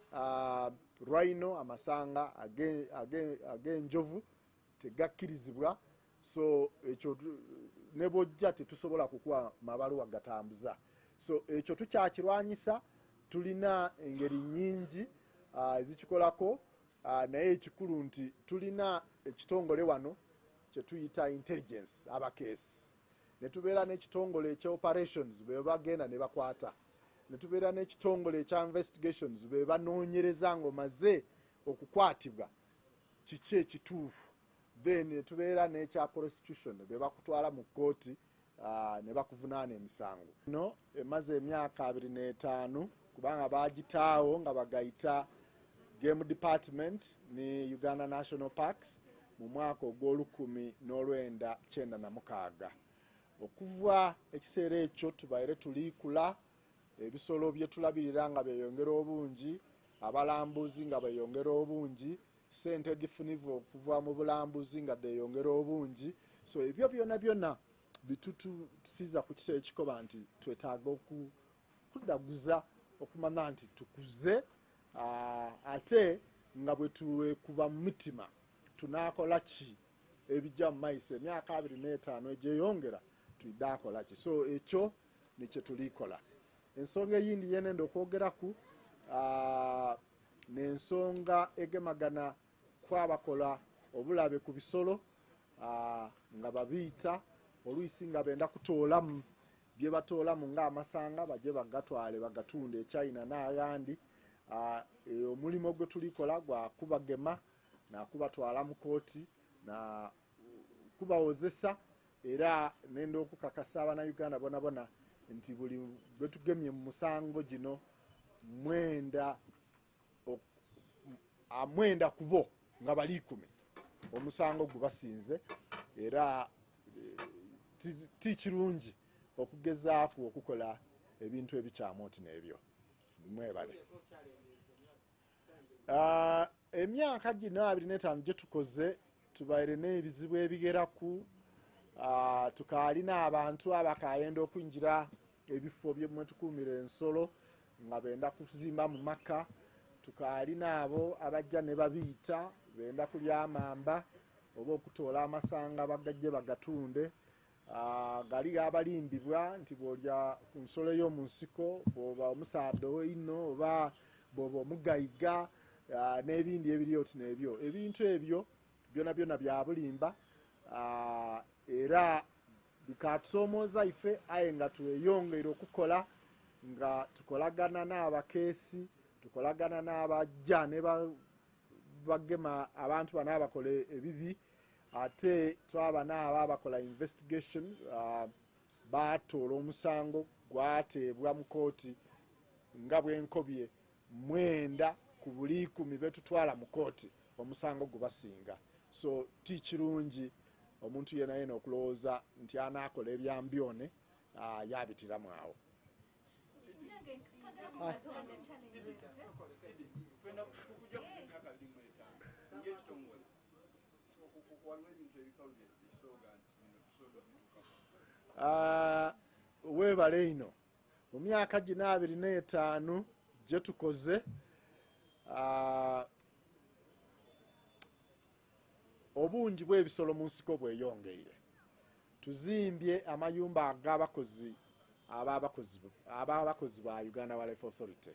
rhino, amasanga ag'enjovu tegakkirizibwa. So ekyo ne bw'ojja tetusobola kukuwa mabaluwa gatambuza. So ekyo tukyakirwanyisa. Tulina engeri nnyingi ezikikolako, naye ekikulu nti tulina ekitongole wano kye tuyita intelligence abakeesi, ne tubeera n'ekitongole ekya operations be bagenda ne bakwata, ne tubeera n'ekitongole ekya investigations be banoonyereza ng'omaze okukwatibwa kiki ekituufu, then ne tubeera n'ekya prosecution be bakutwala mu kkooti ne bakuvunaana emisango. No emaze emyaka 25 kubanga bagitaawo nga bagayita Game Department ne Uganda National Parks mu mwaka ogw'1996. Okuva ekiseera ekyo tubaire tuliikula, ebisolo bye tulabirira nga byeyongera obungi, abalambuzi nga beyongera obungi, sente gifunivu okuva mu bulambuzi nga deyongera obungi. So ebyo byonna bitutusiza ku kiseera ekikoba nti twetaaga okudaguza okumanya nti tukuze, ate nga bwe tuwekuba mu mitima tunaakola ki ebijja mu maiso emyaka 25 egyeyongera tuidaakola ki. So ekyo nikye tulikola. Ensonga eyindi yenenda okwogeraku n'ensonga egemagana kwabakola obulabe ku bisolo nga babiyita oluyisi nga benda kutoolamu bye batoolamu ng'amasanga bajje bagatwale bagatunde e China n'agandi. Omulimu gwe tulikola gwa kubagema na kubatwala mu kooti na kubawozesa, era nenda okukakasa Abannayuganda bona nti buli gwe tugemye mu musango gino mwenda kubo nga bali 10 omusango gubasinze, era ti kirungi okugezaako okukola ebintu ebikyamu oti n'ebyo. Mwebale. Emyaka gino 25 gye tukoze tubaire n'ebizibu ebigeraku, tukaalina abantu abakayenda okwingira ebifo bye tukuumira ensolo nga benda kuzimba mu maka, tukaalina abo abajja ne babiyita benda kulya amamba oba okutoola amasanga bagajje bagatunde. Gali abalimbibwa nti bw'olya ku nsolo y'omu nsiko bw'oba omusaadde ow'einno oba bw'oba omugayiga n'ebindi ebiri oti n'ebyo. Ebintu ebyo byonna bya bulimba era bikatusoomooza ife, aye nga tweyongere okukola nga tukolagana n'abakeesi, tukolagana n'abajja ne bagema abantu bano abakola ebibi, ate twaba n'abo abakola investigation baatoola omusango gwateebwa mu kooti nga bwenkobye 9 ku buli 10 betutwala mu kooti omusango gubasinga. So ti kirungi omuntu yena okulowooza nti anaakola ebyambyone yabitiramu awo. Weebale ino mu myaka gino 25 gye tukoze, obungi bw'ebisolo mu nsiko bweyongeire. Tuzimbye amayumba ag'abakozi ababakozi ba Uganda Wildlife Authority.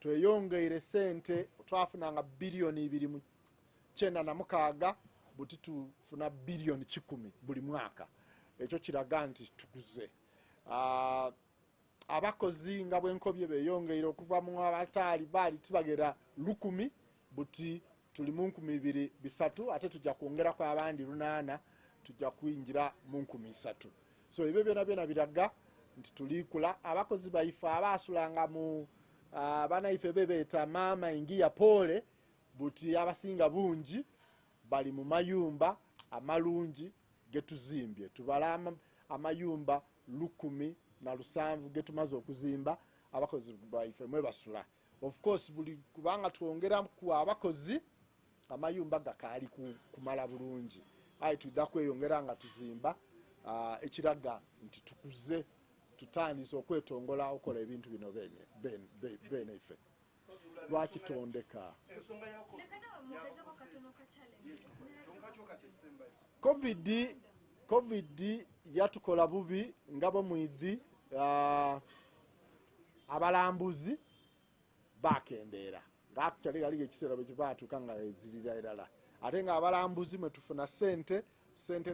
tweyongeire sente twafunanga bilioni 2.96 buti tufuna bilioni 10 buli mwaka. Ekyo kiraga nti tukuze. Abakozi nga bwenkobye beyongeire okuva mu abataali baali tibagera 1000 buti tuli mu 2300 ate tujja kwongerako abandi 8 tujja kuyingira mu 300. So ebyo byonna biraga nti tulikula. Abakozi baife abasulanga mu banaife bebeeta mama ingia pole buti abasinga bungi bali mu mayumba amalungi getuzimbye. Tubala amayumba 1,700 getumaze okuzimba abakozi baife mwe basula. Of course buli kubanga tuongera ku abakozi amayumba gakaali kumala bulungi. Ayi tudda kweyongera nga tuzimba ekiraga nti tukuze tutandise okwetongola okola ebintu bino bene ife. Lwakitondeka. Covid yatukola bubi ngabo mwidhi abalambuzi bakendera. Actually gali ekisera bwekibatuka nga ezirira erala. Ate nga abalambuzi metufuna sente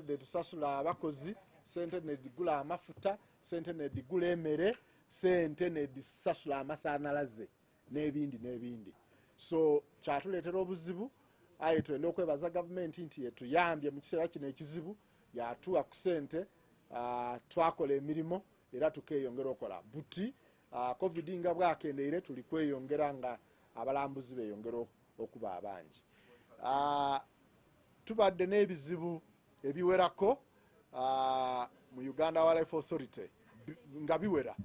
de tusasula abakozi, sente ne digula amafuta, sente ne digula emere, sente ne disasula amasanalaze n'ebindi. So kyatuleetera obuzibu. Aye twenda okwebaza gavumenti nti yetuyambye mu kiseera kino ekizibu yatuwa ku sente twakola emirimu era tukeyongera okola. Buti Covid nga bwakendeire tuli kweyongera nga abalambuzi beyongera okuba abangi. Tubadde n'ebizibu ebiwerako mu Uganda Wildlife Authority nga biwera.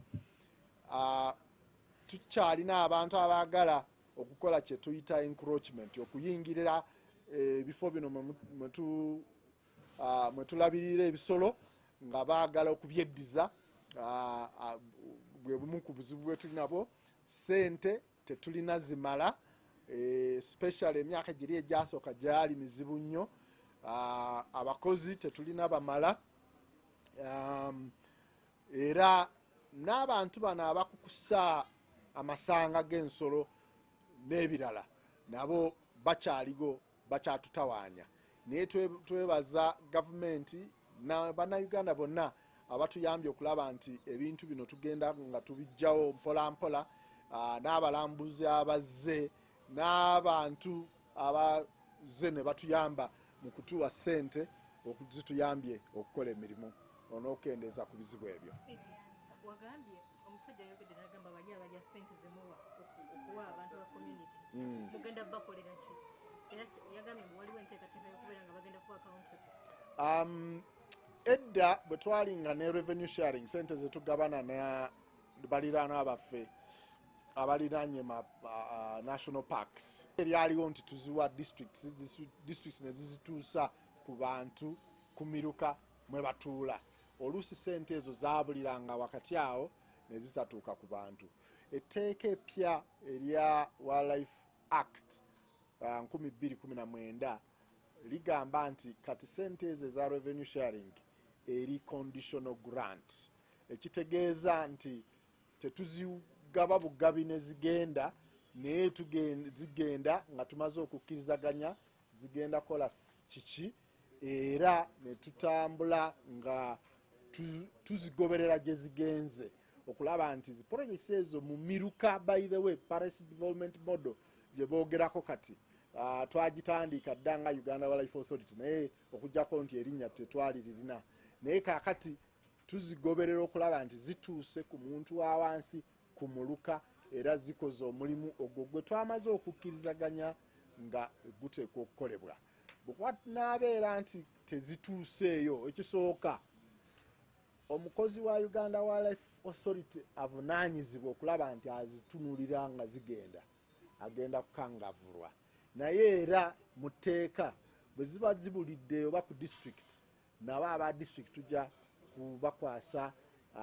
Tukyalina abantu abagala okukola kye tuyita encroachment okuyingirira ebifo bino mwe tulabirira ebisolo nga baagala okubyeddiza. Bwe bumu ku buzibu bwe tulinabo. Sente tetulina zimala, especially emyaka giri egyasooka gyali mizibu nnyo. Abakozi tetulina bamala, era n'abantu bano abakukusa amasanga g'ensolo n'ebirala nabo bakyaligo bakyatutawaanya. Naye twebaza gavumenti n'Abannayuganda bonna abatuyambye okulaba nti ebintu bino tugenda nga tubijjawo mpola mpola. N'abalambuzi abazze n'abantu abazze ne batuyamba mu kutuwa sente okuzituyambye okukola emirimu onookendeeza ku bizibu ebyo. Wagambye omusajja yogedde n'agamba bali abajja sente zemuwa okuwa abantu ba community mugenda bakolera ki? Era yagambye waliwo enteekateeka y'okubeera nga bagenda kuba accountable. Edda bwe twalinga ne revenue sharing sente zetugabana ne baliraanwa baffe abaliranye national parks eryaliwo nti tuziwa districts ne zizituusa ku bantu kumiruka mwe batuula. Oluusi sente ezo zaabuliranga wakati awo ne zitatuuka ku bantu. Etteeka epya erya Wildlife Act 2019 ligamba nti kati sente ezo za revenue sharing eri conditional grant. Ekitegeeza nti tetuzigaba bugabi ne zigenda naye zigenda nga tumaze okukkirizaganya zigenda kola kiki era ne tutambula nga tuzigoberera gye zigenze okulaba nti zi projects ezo mu miruka. By the way, parish development model gye boogerako kati twagitandika dda nga Uganda Wildlife Authority naye okujjako nti erinnya tetwalirina. Naye kaakati tuzigoberera okulaba nti zituuse ku muntu wa wansi ku muluka era zikoze omulimu ogwo gwe twamaze okukkirizaganya nga guteekwa okukolebwa. Bw'abeera nti tezituuseeyo, ekisooka omukozi wa Uganda Wildlife Authority avunaanyizibwa okulaba nti azitunulira nga zigenda, agenda kukangavulwa. Naye era mu tteeka bwe ziba zibulidde oba ku district nabo aba district tujja kubakwasa